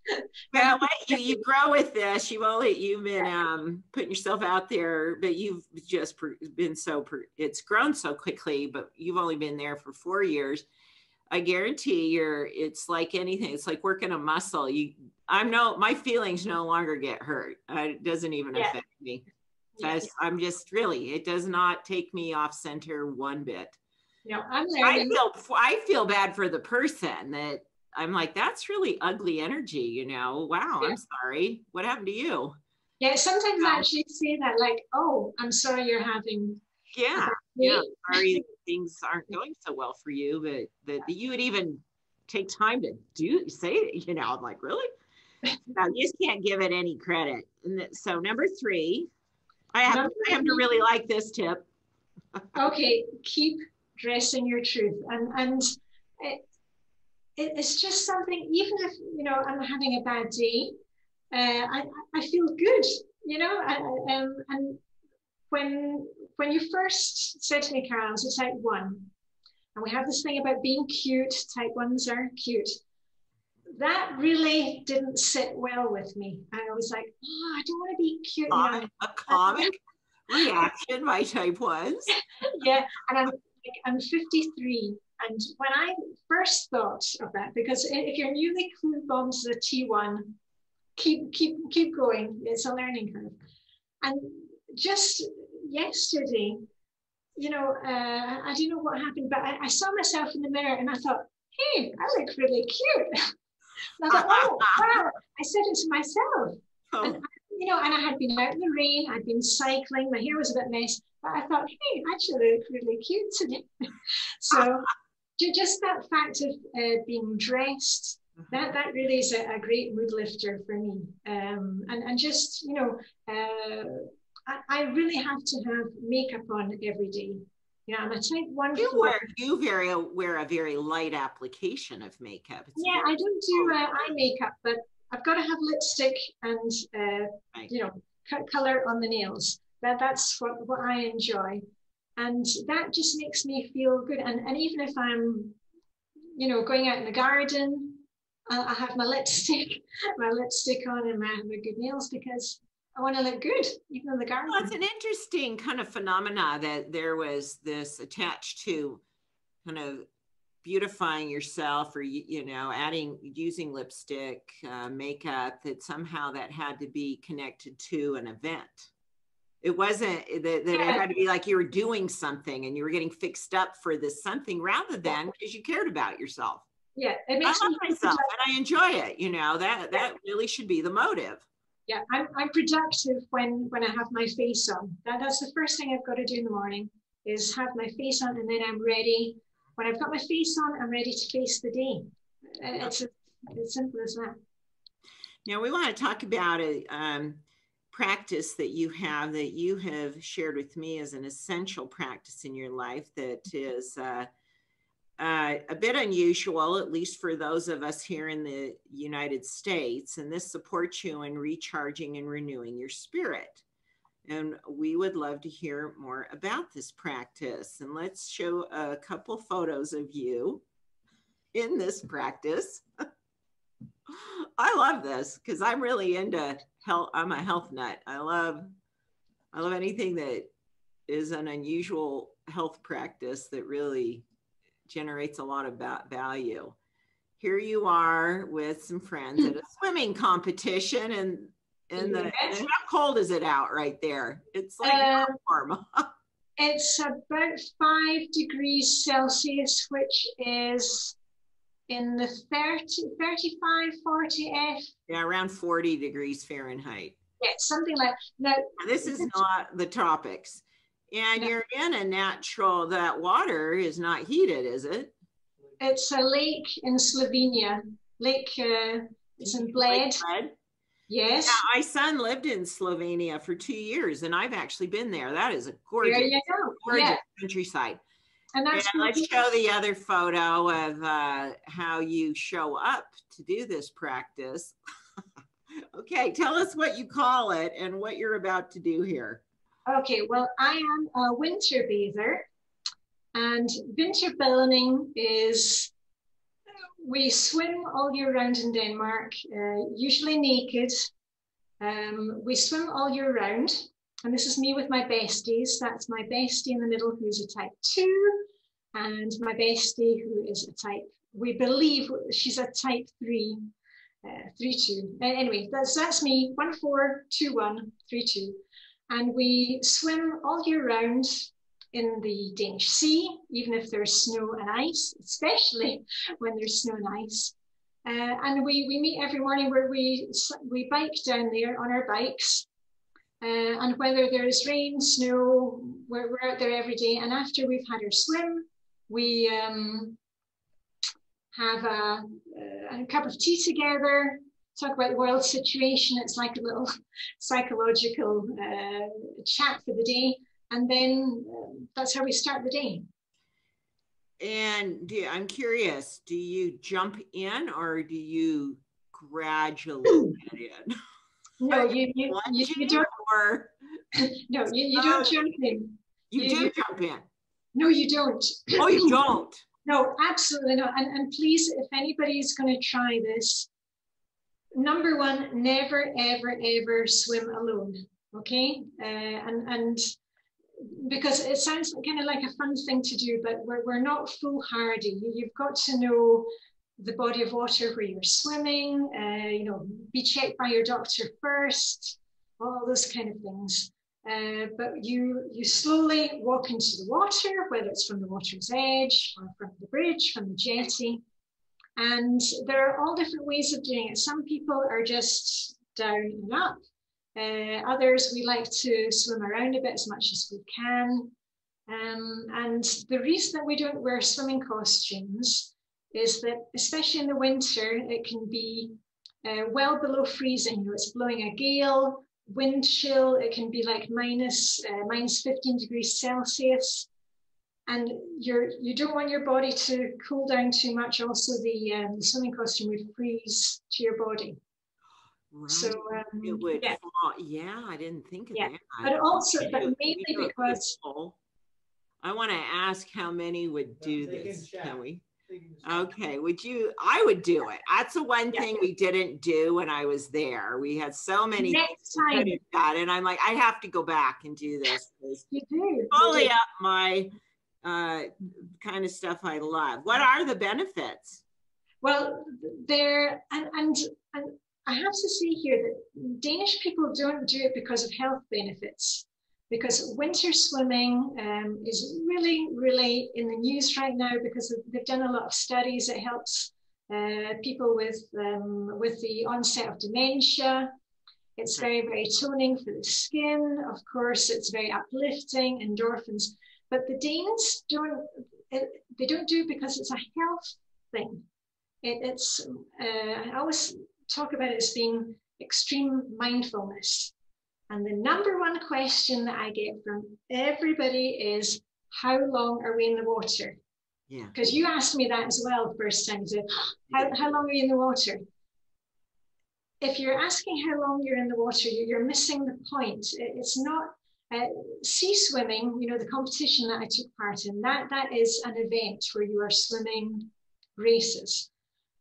Well, you grow with this. You've been putting yourself out there, but you've just been it's grown so quickly, but you've only been there for 4 years. I guarantee it's like anything. It's like working a muscle. My feelings no longer get hurt. It doesn't even affect me. I'm just it does not take me off center one bit. No, I'm learning. I feel bad for the person that I'm like, that's really ugly energy, wow, I'm sorry. What happened to you? Yeah, sometimes I actually say that, like, oh, I'm sorry you're having. Sorry things aren't going so well for you, but that you would even take time to say it, I'm like, really? No, you just can't give it any credit. And so number 3, I have to really like this tip. Okay, keep dressing your truth. And it's just something, even if, I'm having a bad day, I feel good, and when you first said to me, Carol, I was a type 1, and we have this thing about being cute, type 1s are cute. That really didn't sit well with me. I was like, oh, I don't want to be cute. A comic reaction by type 1s. Yeah, and I'm 53. And when I first thought of that, because if you're newly clue bombed as a T1, keep going. It's a learning curve. And just yesterday, I don't know what happened, but I saw myself in the mirror and I thought, hey, I look really cute. And I thought, oh, wow. I said it to myself. And you know, and I had been out in the rain, I'd been cycling, my hair was a bit messy, but I thought, hey, actually, I look really cute today. So just that fact of being dressed, that really is a great mood lifter for me. And just, you know, I really have to have makeup on every day. You know, I'm a type 1. You wear a very light application of makeup. Yeah, I don't do eye makeup, but I've got to have lipstick and right. you know, color on the nails. That's what I enjoy, and that just makes me feel good. And even if I'm, you know, going out in the garden, I have my lipstick on and my good nails because I want to look good, even in the garden. Well, it's an interesting kind of phenomena that there was this attached to kind of beautifying yourself, or, you know, using lipstick, makeup, that somehow that had to be connected to an event. It wasn't that it had to be like you were doing something and you were getting fixed up for this something, rather than because you cared about yourself. Yeah, it makes I love myself and I enjoy it. You know, that really should be the motive. Yeah, I'm productive when I have my face on. That's the first thing I've got to do in the morning, is have my face on, and then I'm ready. When I've got my face on, I'm ready to face the day. It's as simple as that. Now we want to talk about a practice that you have shared with me as an essential practice in your life that is a bit unusual, at least for those of us here in the United States, and this supports you in recharging and renewing your spirit. And we would love to hear more about this practice. And let's show a couple photos of you in this practice. I love this because I'm really into health. I'm a health nut. I love anything that is an unusual health practice that really generates a lot of value. Here you are with some friends at a swimming competition, and how cold is it out right there? It's like warm. It's about 5 degrees Celsius, which is in the 35, 40 F. Yeah, around 40 degrees Fahrenheit. Yeah, something like that. Now, this is not the tropics. And you're in a natural, that water is not heated, is it? It's a lake in Slovenia. It's in Bled. Yes. Yeah, my son lived in Slovenia for 2 years, and I've actually been there. That is a gorgeous, gorgeous countryside. And let's show the other photo of how you show up to do this practice. Okay, tell us what you call it and what you're about to do here. Okay, well, I am a winterbather, and winterbathing is, we swim all year round in Denmark, usually naked. We swim all year round, and this is me with my besties. That's my bestie in the middle, who's a type 2, and my bestie who is a type, we believe she's a type 3, 3-2. Anyway, that's me, 1-4-2-1-3-2. And we swim all year round in the Danish Sea, even if there's snow and ice, especially when there's snow and ice. And we meet every morning where we bike down there on our bikes. And whether there's rain, snow, we're out there every day. And after we've had our swim, we have a cup of tea together, talk about the world situation. It's like a little psychological chat for the day. And then that's how we start the day. And I'm curious, do you jump in or do you gradually get in? No, you don't. Or... No, you don't jump in. You do jump in. No, you don't. Oh, you don't? No, absolutely not. And please, if anybody's going to try this, number one, never, ever, ever swim alone. Okay? And because it sounds kind of like a fun thing to do, but we're not foolhardy. You've got to know the body of water where you're swimming, you know, be checked by your doctor first, all those kind of things. But you slowly walk into the water, whether it's from the water's edge or from the bridge, from the jetty. And there are all different ways of doing it. Some people are just down and up. Others, we like to swim around a bit as much as we can. And the reason that we don't wear swimming costumes is that, especially in the winter, it can be well below freezing. You know, it's blowing a gale, wind chill. It can be like minus 15 degrees Celsius. And you don't want your body to cool down too much. Also, the swimming costume would freeze to your body. Right. So it would fall. Yeah, I didn't think of that. But also, but mainly because I want to ask how many would do this. Can we? Okay, I would do it. That's the one thing we didn't do when I was there. We had so many next time done, and I'm like, I have to go back and do this. You do. Fully up my kind of stuff I love. What are the benefits? Well, and I have to say here that Danish people don't do it because of health benefits, because winter swimming is really, really in the news right now because they've done a lot of studies. It helps people with the onset of dementia. It's very, very toning for the skin. Of course, it's very uplifting, endorphins. But the Danes don't do it because it's a health thing. I always talk about it as being extreme mindfulness. And the number one question that I get from everybody is, how long are we in the water? Yeah. Because you asked me that as well the first time. So, how long are you in the water? If you're asking how long you're in the water, you're missing the point. It's not sea swimming, you know, the competition that I took part in, that is an event where you are swimming races.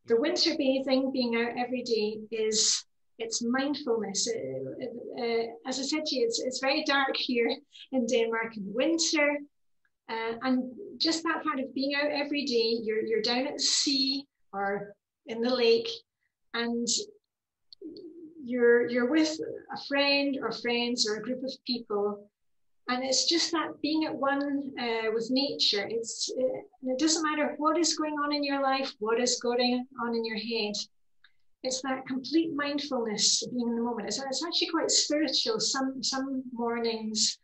The winter bathing, being out every day, it's mindfulness. As I said to you, it's very dark here in Denmark in winter. And just that fact of being out every day, you're down at the sea or in the lake, and you're with a friend or friends or a group of people, and it's just that being at one with nature. It doesn't matter what is going on in your life, what is going on in your head. It's that complete mindfulness, being in the moment. It's actually quite spiritual. Some mornings,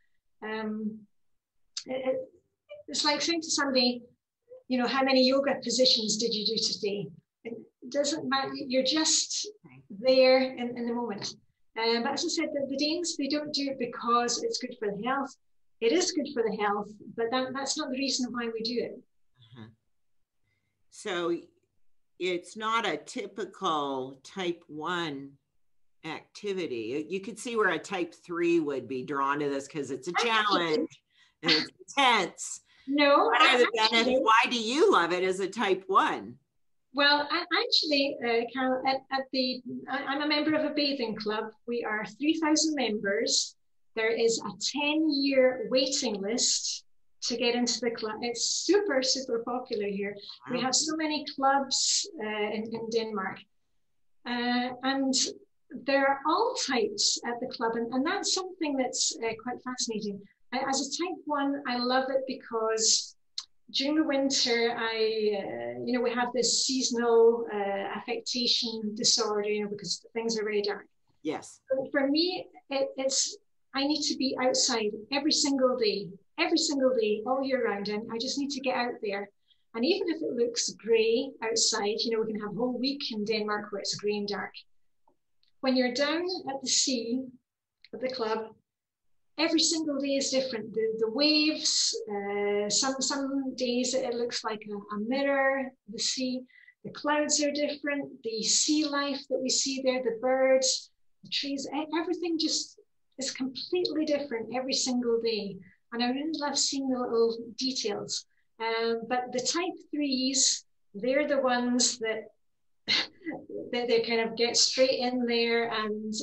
it's like saying to somebody, you know, how many yoga positions did you do today? It doesn't matter. You're just there in the moment. But as I said, the Danes, they don't do it because it's good for the health. It is good for the health, but that's not the reason why we do it. So it's not a typical type 1 activity. You could see where a type 3 would be drawn to this because it's a challenge and it's intense. No, why do you love it as a type 1? Well, actually, Carol, I'm a member of a bathing club. We are 3,000 members. There is a 10-year waiting list to get into the club. It's super, super popular here. Wow. We have so many clubs in Denmark. And there are all types at the club. And that's something that's quite fascinating. As a type 1, I love it because during the winter, we have this seasonal affectation disorder, you know, because things are very dark. Yes. But for me, I need to be outside every single day, all year round. And I just need to get out there. And even if it looks grey outside, you know, we can have a whole week in Denmark where it's grey and dark. When you're down at the sea, at the club, every single day is different. The waves, some days it looks like a mirror, the sea. The clouds are different. The sea life that we see there, the birds, the trees, everything just is completely different every single day. And I really love seeing the little details. But the type 3s, they're the ones that they kind of get straight in there. And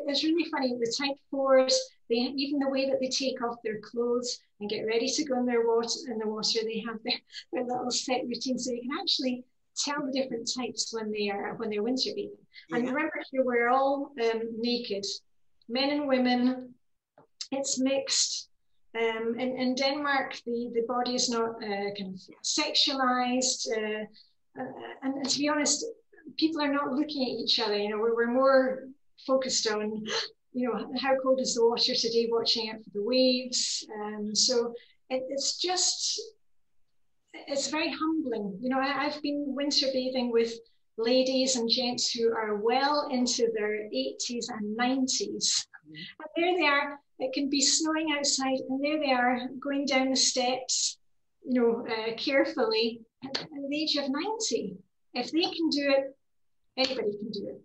it's really funny. The type 4s, even the way that they take off their clothes and get ready to go in the water, they have their little set routine. So you can actually tell the different types when they're winter bathing. Yeah. And remember here, we're all naked, men and women. It's mixed. In Denmark, the body is not kind of sexualized. And to be honest, people are not looking at each other. You know, we're more focused on, you know, how cold is the water today, watching out for the waves. So it's just, it's very humbling. You know, I've been winter bathing with ladies and gents who are well into their 80s and 90s. And there they are, it can be snowing outside, and there they are going down the steps, you know, carefully at the age of 90. If they can do it, anybody can do it.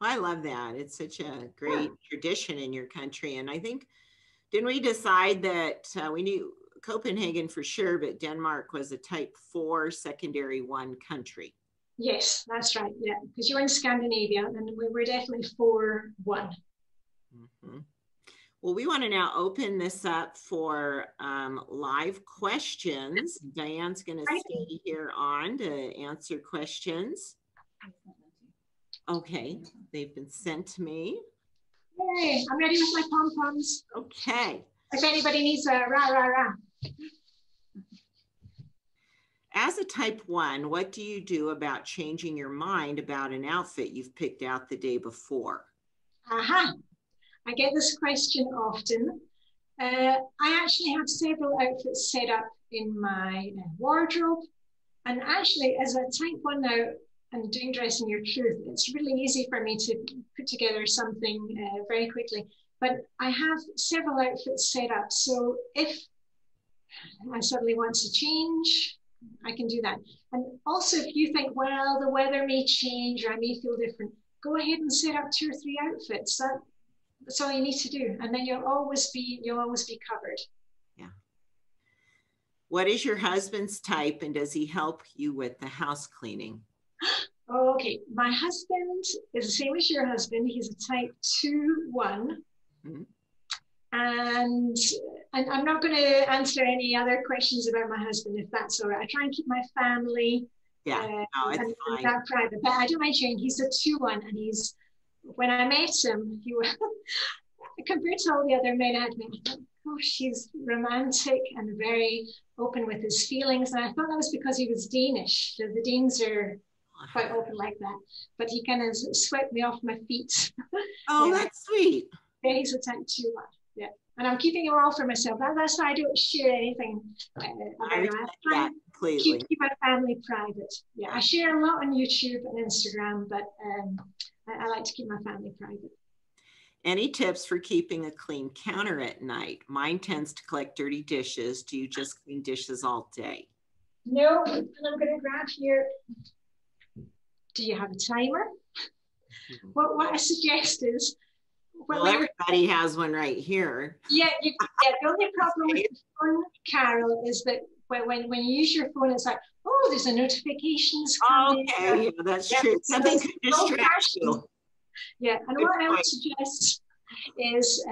I love that. It's such a great tradition in your country. And I think, didn't we decide that we knew Copenhagen for sure, but Denmark was a type 4 secondary 1 country? Yes, that's right. Yeah, because you're in Scandinavia, and we're definitely 4-1. Mm-hmm. Well, we want to now open this up for live questions. Diane's going to stay here on to answer questions. Okay, they've been sent to me. Yay, I'm ready with my pom-poms. Okay. If anybody needs a rah, rah, rah. As a type 1, what do you do about changing your mind about an outfit you've picked out the day before? Aha, I get this question often. I actually have several outfits set up in my wardrobe. And actually, as a type 1 now, and doing Dressing Your Truth, it's really easy for me to put together something very quickly. But I have several outfits set up. So if I suddenly want to change, I can do that. And also, if you think, well, the weather may change or I may feel different, go ahead and set up 2 or 3 outfits. That's all you need to do. And then you'll always be covered. Yeah. What is your husband's type, and does he help you with the house cleaning? Okay, my husband is the same as your husband. He's a type 2-1. Mm-hmm. And I'm not going to answer any other questions about my husband, if that's all right. I try and keep my family no, it's and fine. that private. But I don't mind sharing. He's a 2-1, and he's, when I met him, he was, compared to all the other men I'd met, I thought, gosh, he's romantic and very open with his feelings. And I thought that was because he was Danish. The Danes are quite open like that. But he kind of swept me off my feet. Oh, that's sweet. Yeah, he's a type 2-1. Yeah, and I'm keeping it all for myself. That's why I don't share anything about him. I keep my family private. Yeah, I share a lot on YouTube and Instagram, but I like to keep my family private. Any tips for keeping a clean counter at night? Mine tends to collect dirty dishes. Do you just clean dishes all day? No, and I'm going to grab here. Do you have a timer? What I suggest is, well, everybody has one right here. Yeah, the only problem with the phone, Carol, is that when you use your phone, it's like, oh, there's a notifications coming. Okay, yeah, that's true. Something could distract you. Yeah, and what I would suggest is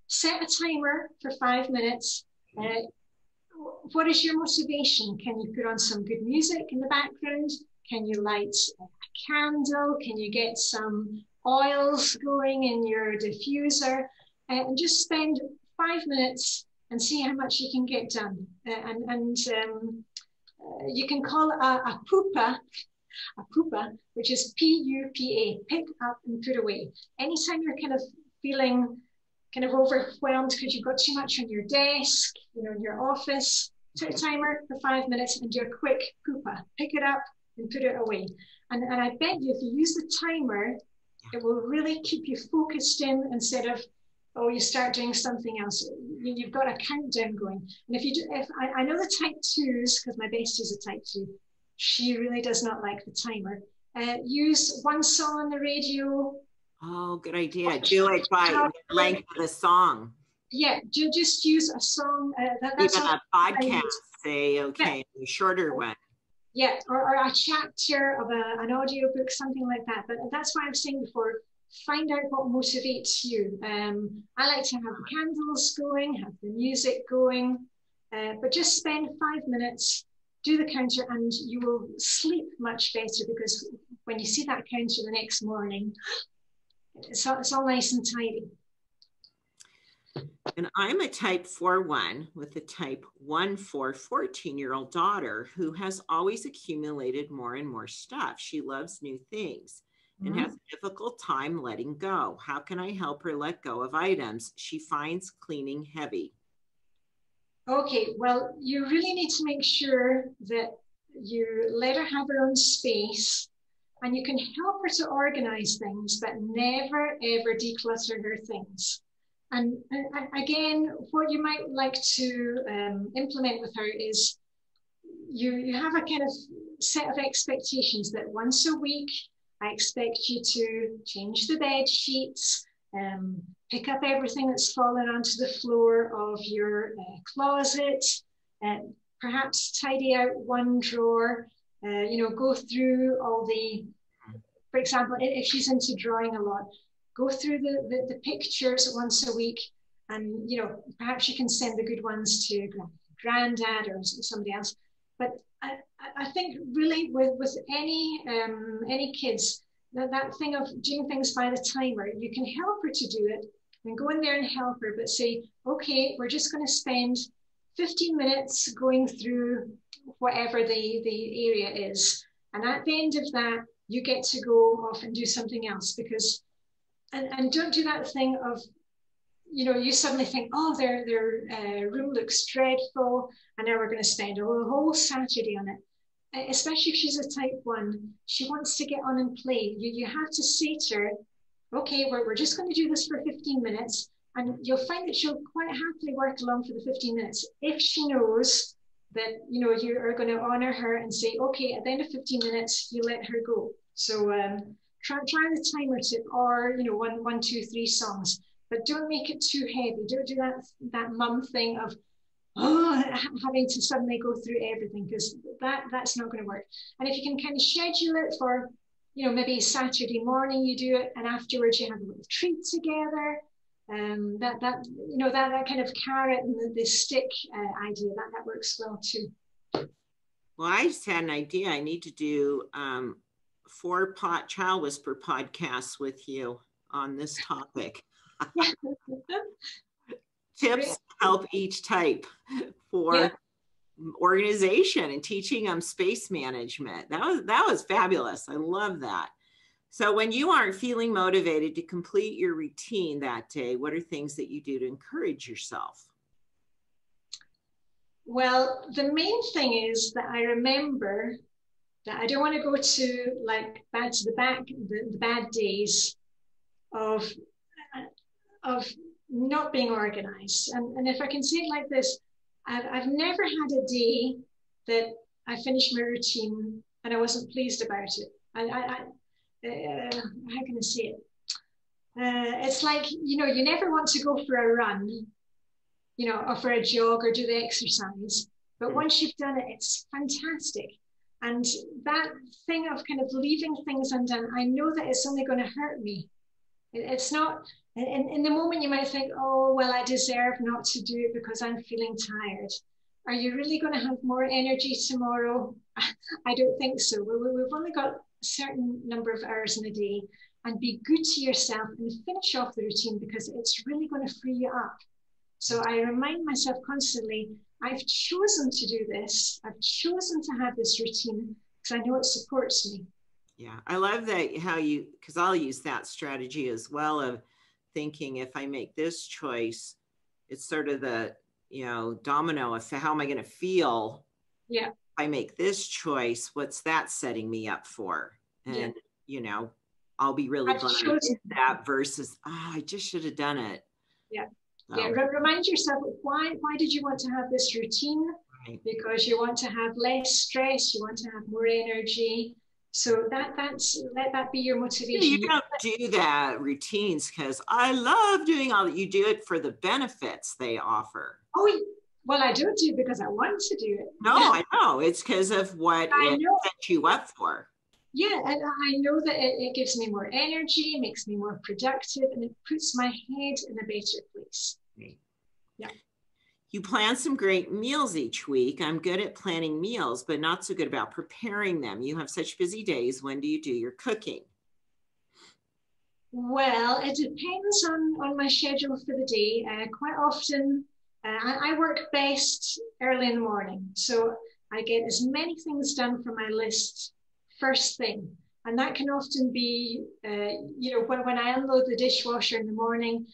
set a timer for 5 minutes. What is your motivation? Can you put on some good music in the background? Can you light a candle? Can you get some oils going in your diffuser? And just spend 5 minutes and see how much you can get done. You can call it a pupa, which is P-U-P-A, pick up and put away. Anytime you're kind of feeling kind of overwhelmed because you've got too much on your desk, you know, in your office, set a timer for 5 minutes and do a quick pupa. Pick it up and put it away. And I bet you if you use the timer, it will really keep you focused in instead of, oh, you start doing something else. You've got a countdown going. And if I know the type 2s, because my bestie's a type 2, she really does not like the timer. Use one song on the radio. Oh, good idea. Do it by the length of the song. Yeah, just use a song. That's even a podcast, say, okay, a shorter one. Yeah, or a chapter of an audio book, something like that. But that's why I was saying before, find out what motivates you. I like to have the candles going, have the music going, but just spend 5 minutes, do the counter, and you will sleep much better because when you see that counter the next morning, it's all nice and tidy. And I'm a type 4-1 with a type 1-4 14-year-old daughter who has always accumulated more and more stuff. She loves new things. and has a difficult time letting go. How can I help her let go of items she finds cleaning heavy? Okay, well, you really need to make sure that you let her have her own space, and you can help her to organize things, but never ever declutter her things. And again, what you might like to implement with her is you have a kind of set of expectations that once a week, I expect you to change the bed sheets, pick up everything that's fallen onto the floor of your closet, perhaps tidy out one drawer, go through all the, for example, if she's into drawing a lot, go through the pictures once a week, and perhaps you can send the good ones to granddad or somebody else. But I think really with any kids, that thing of doing things by the timer, you can help her to do it and go in there and help her, but say, okay, we're just going to spend 15 minutes going through whatever the area is. And at the end of that, you get to go off and do something else, because, and don't do that thing of, you suddenly think, oh, their room looks dreadful, and now we're going to spend a whole Saturday on it. Especially if she's a type 1, she wants to get on and play. You have to say to her, okay, we're just going to do this for 15 minutes, and you'll find that she'll quite happily work along for the 15 minutes if she knows that you are going to honor her and say, okay, at the end of 15 minutes, you let her go. So try the timer to, or 1, 2, 3 songs. But don't make it too heavy. Don't do that mum thing of, having to suddenly go through everything, because that's not going to work. And if you can kind of schedule it for, maybe Saturday morning you do it, and afterwards you have a little treat together. That kind of carrot and the stick idea, that works well too. Well, I just had an idea. I need to do 4 child whisper podcasts with you on this topic. Tips help each type for organization and teaching them space management. That was fabulous. I love that. So when you aren't feeling motivated to complete your routine that day, what are things that you do to encourage yourself? Well, the main thing is that I remember that I don't want to go to the bad days of not being organized. And if I can say it like this, I've never had a day that I finished my routine and I wasn't pleased about it. How can I say it? It's like, you never want to go for a run, or for a jog or do the exercise. But once you've done it, it's fantastic. And that thing of kind of leaving things undone, I know that it's only going to hurt me. It's not, in the moment you might think, oh, well, I deserve not to do it because I'm feeling tired. Are you really going to have more energy tomorrow? I don't think so. We've only got a certain number of hours in a day, and be good to yourself and finish off the routine, because it's really going to free you up. So I remind myself constantly, I've chosen to do this. I've chosen to have this routine because I know it supports me. Yeah, I love that because I'll use that strategy as well of thinking, if I make this choice, it's sort of the, domino of how am I going to feel? Yeah. If I make this choice, what's that setting me up for? And, I'll be really glad I did that versus, I just should have done it. Yeah. Yeah, remind yourself, why did you want to have this routine? Right. Because you want to have less stress, you want to have more energy. So let that be your motivation. You don't do that routines because I love doing all that. You do it for the benefits they offer. Oh, well, I don't do it because I want to do it. No, I know. It's because of what it set you up for. Yeah, and I know that it gives me more energy, makes me more productive, and it puts my head in a better place. Right. Yeah. You plan some great meals each week. I'm good at planning meals, but not so good about preparing them. You have such busy days. When do you do your cooking? Well, it depends on my schedule for the day. Quite often, I work best early in the morning. So I get as many things done from my list first thing. And that can often be, you know, when I unload the dishwasher in the morning,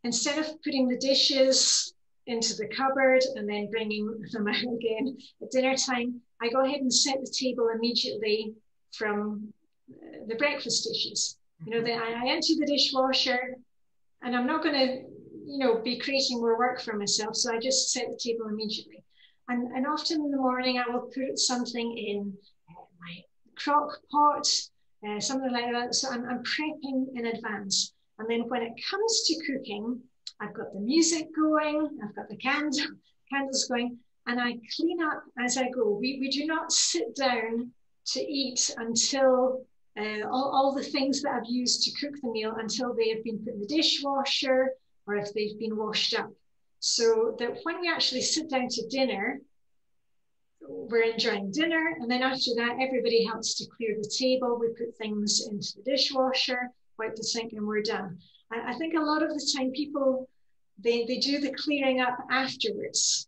instead of putting the dishes into the cupboard and then bringing them out again at dinner time, I go ahead and set the table immediately from the breakfast dishes. You know, I empty the dishwasher, and I'm not going to, you know, be creating more work for myself. So I just set the table immediately. And often in the morning, I will put something in my crock pot, something like that. So I'm prepping in advance. And then when it comes to cooking, I've got the music going, I've got the candles going, and I clean up as I go. We do not sit down to eat until all the things that I've used to cook the meal, until they have been put in the dishwasher or if they've been washed up. So that when we actually sit down to dinner, we're enjoying dinner, and then after that, everybody helps to clear the table. We put things into the dishwasher, wipe the sink, and we're done. I think a lot of the time people, they do the clearing up afterwards.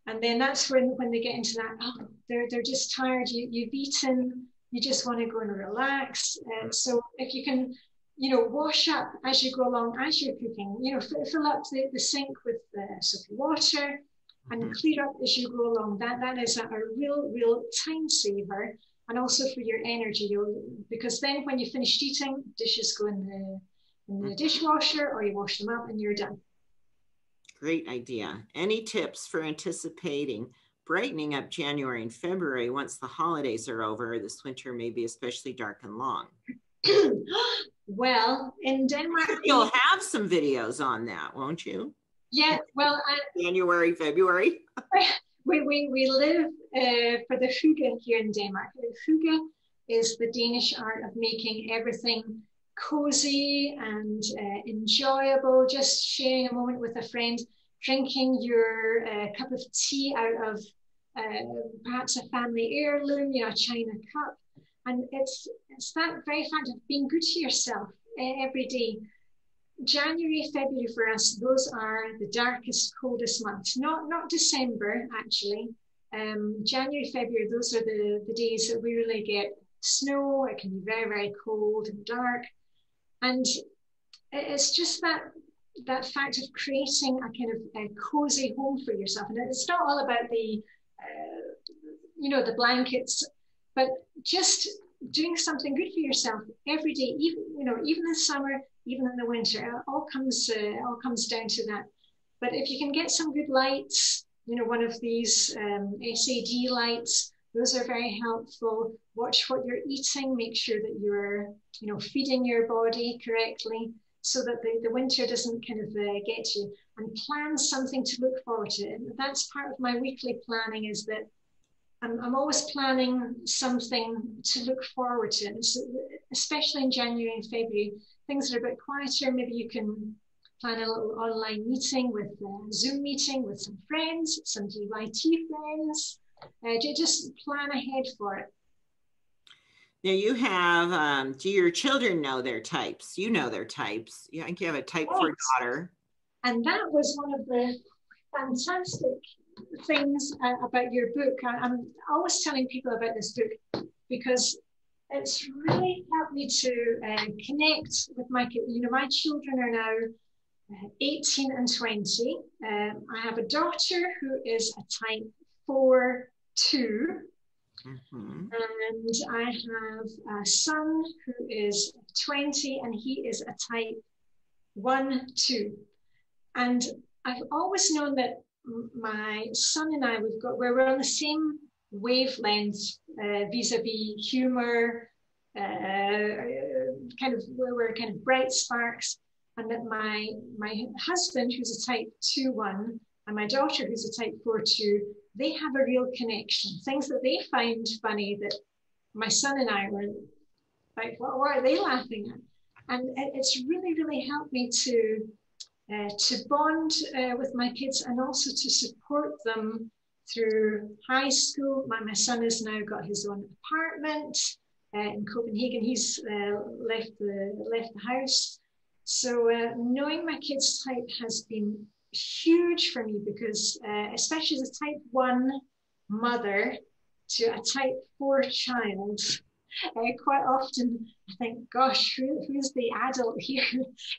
And then that's when they get into that, oh, they're just tired, you've eaten, you just want to go and relax. So if you can, you know, wash up as you go along, as you're cooking, you know, fill up the sink with soapy water and clear up as you go along. That is a real time saver, and also for your energy, because then when you finished eating, dishes go in the dishwasher, or you wash them up and you're done. Great idea. Any tips for anticipating brightening up January and February once the holidays are over? This winter may be especially dark and long. Well, in Denmark, you'll have some videos on that, won't you? Yeah, well, January, February. we live for the hygge here in Denmark. Hygge is the Danish art of making everything cozy and enjoyable, just sharing a moment with a friend, drinking your cup of tea out of perhaps a family heirloom, you know, a china cup. And it's that very fact of being good to yourself every day. January, February for us, those are the darkest, coldest months. Not December, actually. January, February, those are the days that we really get snow. It can be very, very cold and dark. And it's just that fact of creating a kind of a cozy home for yourself. And it's not all about the, you know, the blankets, but just doing something good for yourself every day, even, you know, even in the summer, even in the winter. It all comes down to that. But if you can get some good lights, you know, one of these SAD lights, those are very helpful. Watch what you're eating, make sure that you're, you know, feeding your body correctly, so that the winter doesn't kind of get you, and plan something to look forward to. And that's part of my weekly planning, is that I'm always planning something to look forward to, especially in January and February. Things are a bit quieter. Maybe you can plan a little online meeting with Zoom meeting with some friends, some DYT friends. Just plan ahead for it. Now you have, do your children know their types? You know their types. I think you have a type for daughter. And that was one of the fantastic things about your book. I'm always telling people about this book because it's really helped me to connect with my kids. You know, my children are now 18 and 20. I have a daughter who is a type 4-2. And I have a son who is 20, and he is a type 1-2. And I've always known that my son and I, we're on the same wavelength vis-a-vis humor, kind of, we're kind of bright sparks, and that my husband, who's a type 2-1, and my daughter, who's a type 4-2, they have a real connection. Things that they find funny that my son and I were like, what are they laughing at? And it's really, really helped me to bond with my kids, and also to support them through high school. My son has now got his own apartment in Copenhagen. He's left the house. So knowing my kids' type has been huge for me, because especially as a type 1 mother to a type 4 child, Quite often I think, gosh, who's the adult here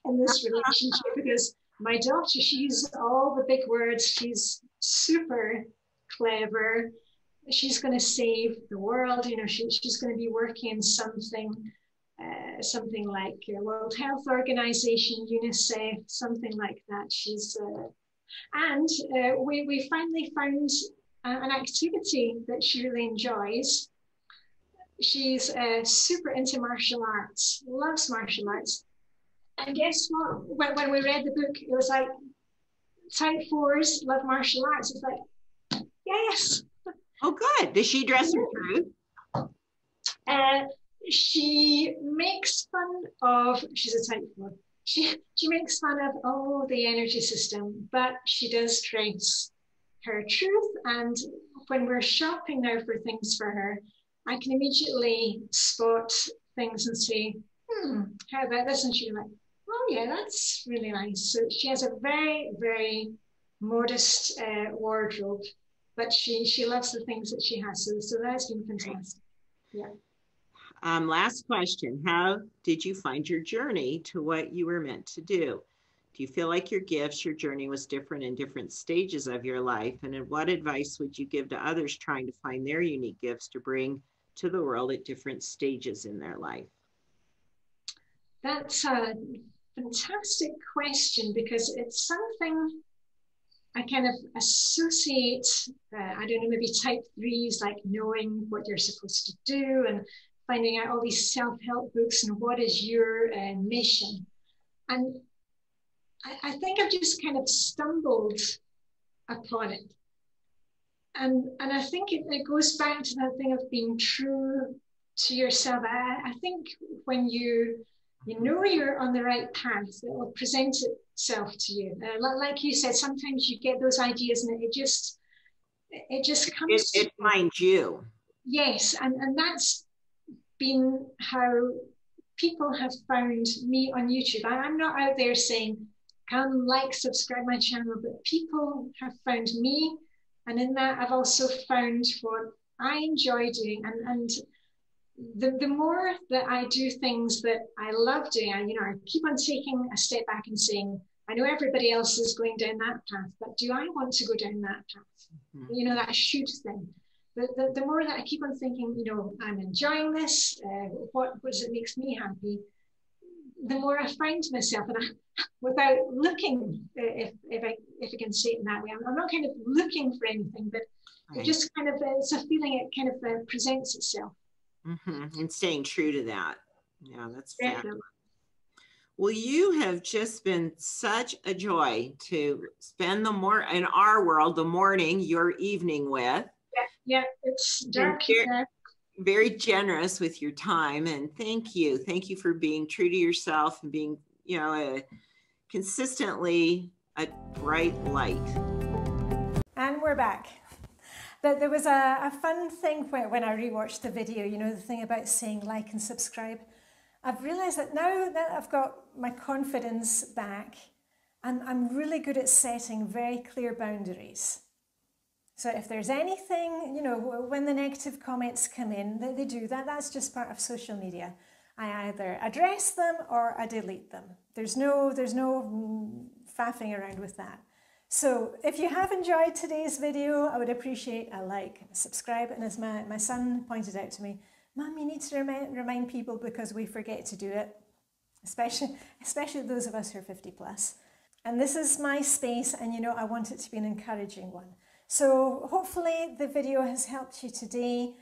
in this relationship? Because my daughter, she's all the big words. She's super clever. She's going to save the world. You know, she's going to be working in something like World Health Organization, UNICEF, something like that. We finally found an activity that she really enjoys. She's super into martial arts, loves martial arts. And guess what? When we read the book, it was like, type 4s love martial arts. It's like, yes. Oh, good. Does she dress her truth? She makes fun of, she's a type 4. She makes fun of, the energy system, but she does dress her truth. And when we're shopping now for things for her, I can immediately spot things and say, how about this? And she's like, oh yeah, that's really nice. So she has a very, very modest wardrobe, but she loves the things that she has. So that's been fantastic. Yeah. Last question. How did you find your journey to what you were meant to do? Do you feel like your gifts, your journey was different in different stages of your life? And what advice would you give to others trying to find their unique gifts to bring to the world at different stages in their life? That's a fantastic question, because it's something I kind of associate, I don't know, maybe type 3s, like knowing what you're supposed to do and finding out all these self-help books and what is your mission. And I think I've just kind of stumbled upon it. And I think it goes back to that thing of being true to yourself. I think when you know you're on the right path, it will present itself to you. Like you said, sometimes you get those ideas and it just comes. It finds you. Yes, and that's been how people have found me on YouTube. I'm not out there saying, come like, subscribe my channel, but people have found me. And in that, I've also found what I enjoy doing. And the more that I do things that I love doing, I keep on taking a step back and saying, I know everybody else is going down that path, but do I want to go down that path? Mm-hmm. That should thing. The more that I keep on thinking, I'm enjoying this, what does it makes me happy, the more I find myself, and without looking, if I can say it in that way, I'm not kind of looking for anything, but right. It just kind of, it's a feeling, it kind of presents itself. Mm-hmm. And staying true to that. Yeah, that's fabulous. Well, you have just been such a joy to spend in our world, the morning, your evening with. Yeah, it's dark. Very generous with your time, and thank you for being true to yourself and being consistently a bright light. And we're back. There was a fun thing when I rewatched the video, the thing about saying like and subscribe. I've realized that now that I've got my confidence back, I'm really good at setting very clear boundaries. So if there's anything, when the negative comments come in, they do that. That's just part of social media. I either address them or I delete them. There's no faffing around with that. So if you have enjoyed today's video, I would appreciate a like and a subscribe. And as my son pointed out to me, Mum, you need to remind people because we forget to do it, especially those of us who are 50 plus. And this is my space, and I want it to be an encouraging one. So hopefully the video has helped you today.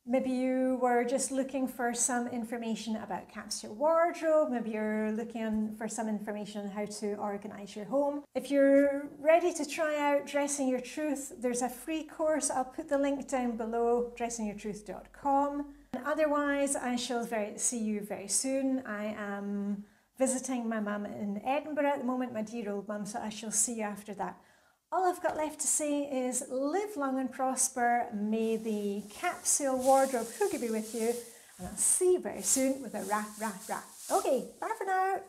Maybe you were just looking for some information about capsule wardrobe. Maybe you're looking for some information on how to organize your home. If you're ready to try out Dressing Your Truth, there's a free course. I'll put the link down below, dressingyourtruth.com. And otherwise, I shall see you very soon. I am visiting my mum in Edinburgh at the moment, my dear old mum, so I shall see you after that. All I've got left to say is live long and prosper. May the capsule wardrobe hygge be with you. And I'll see you very soon with a rah, rah, rah. Okay, bye for now.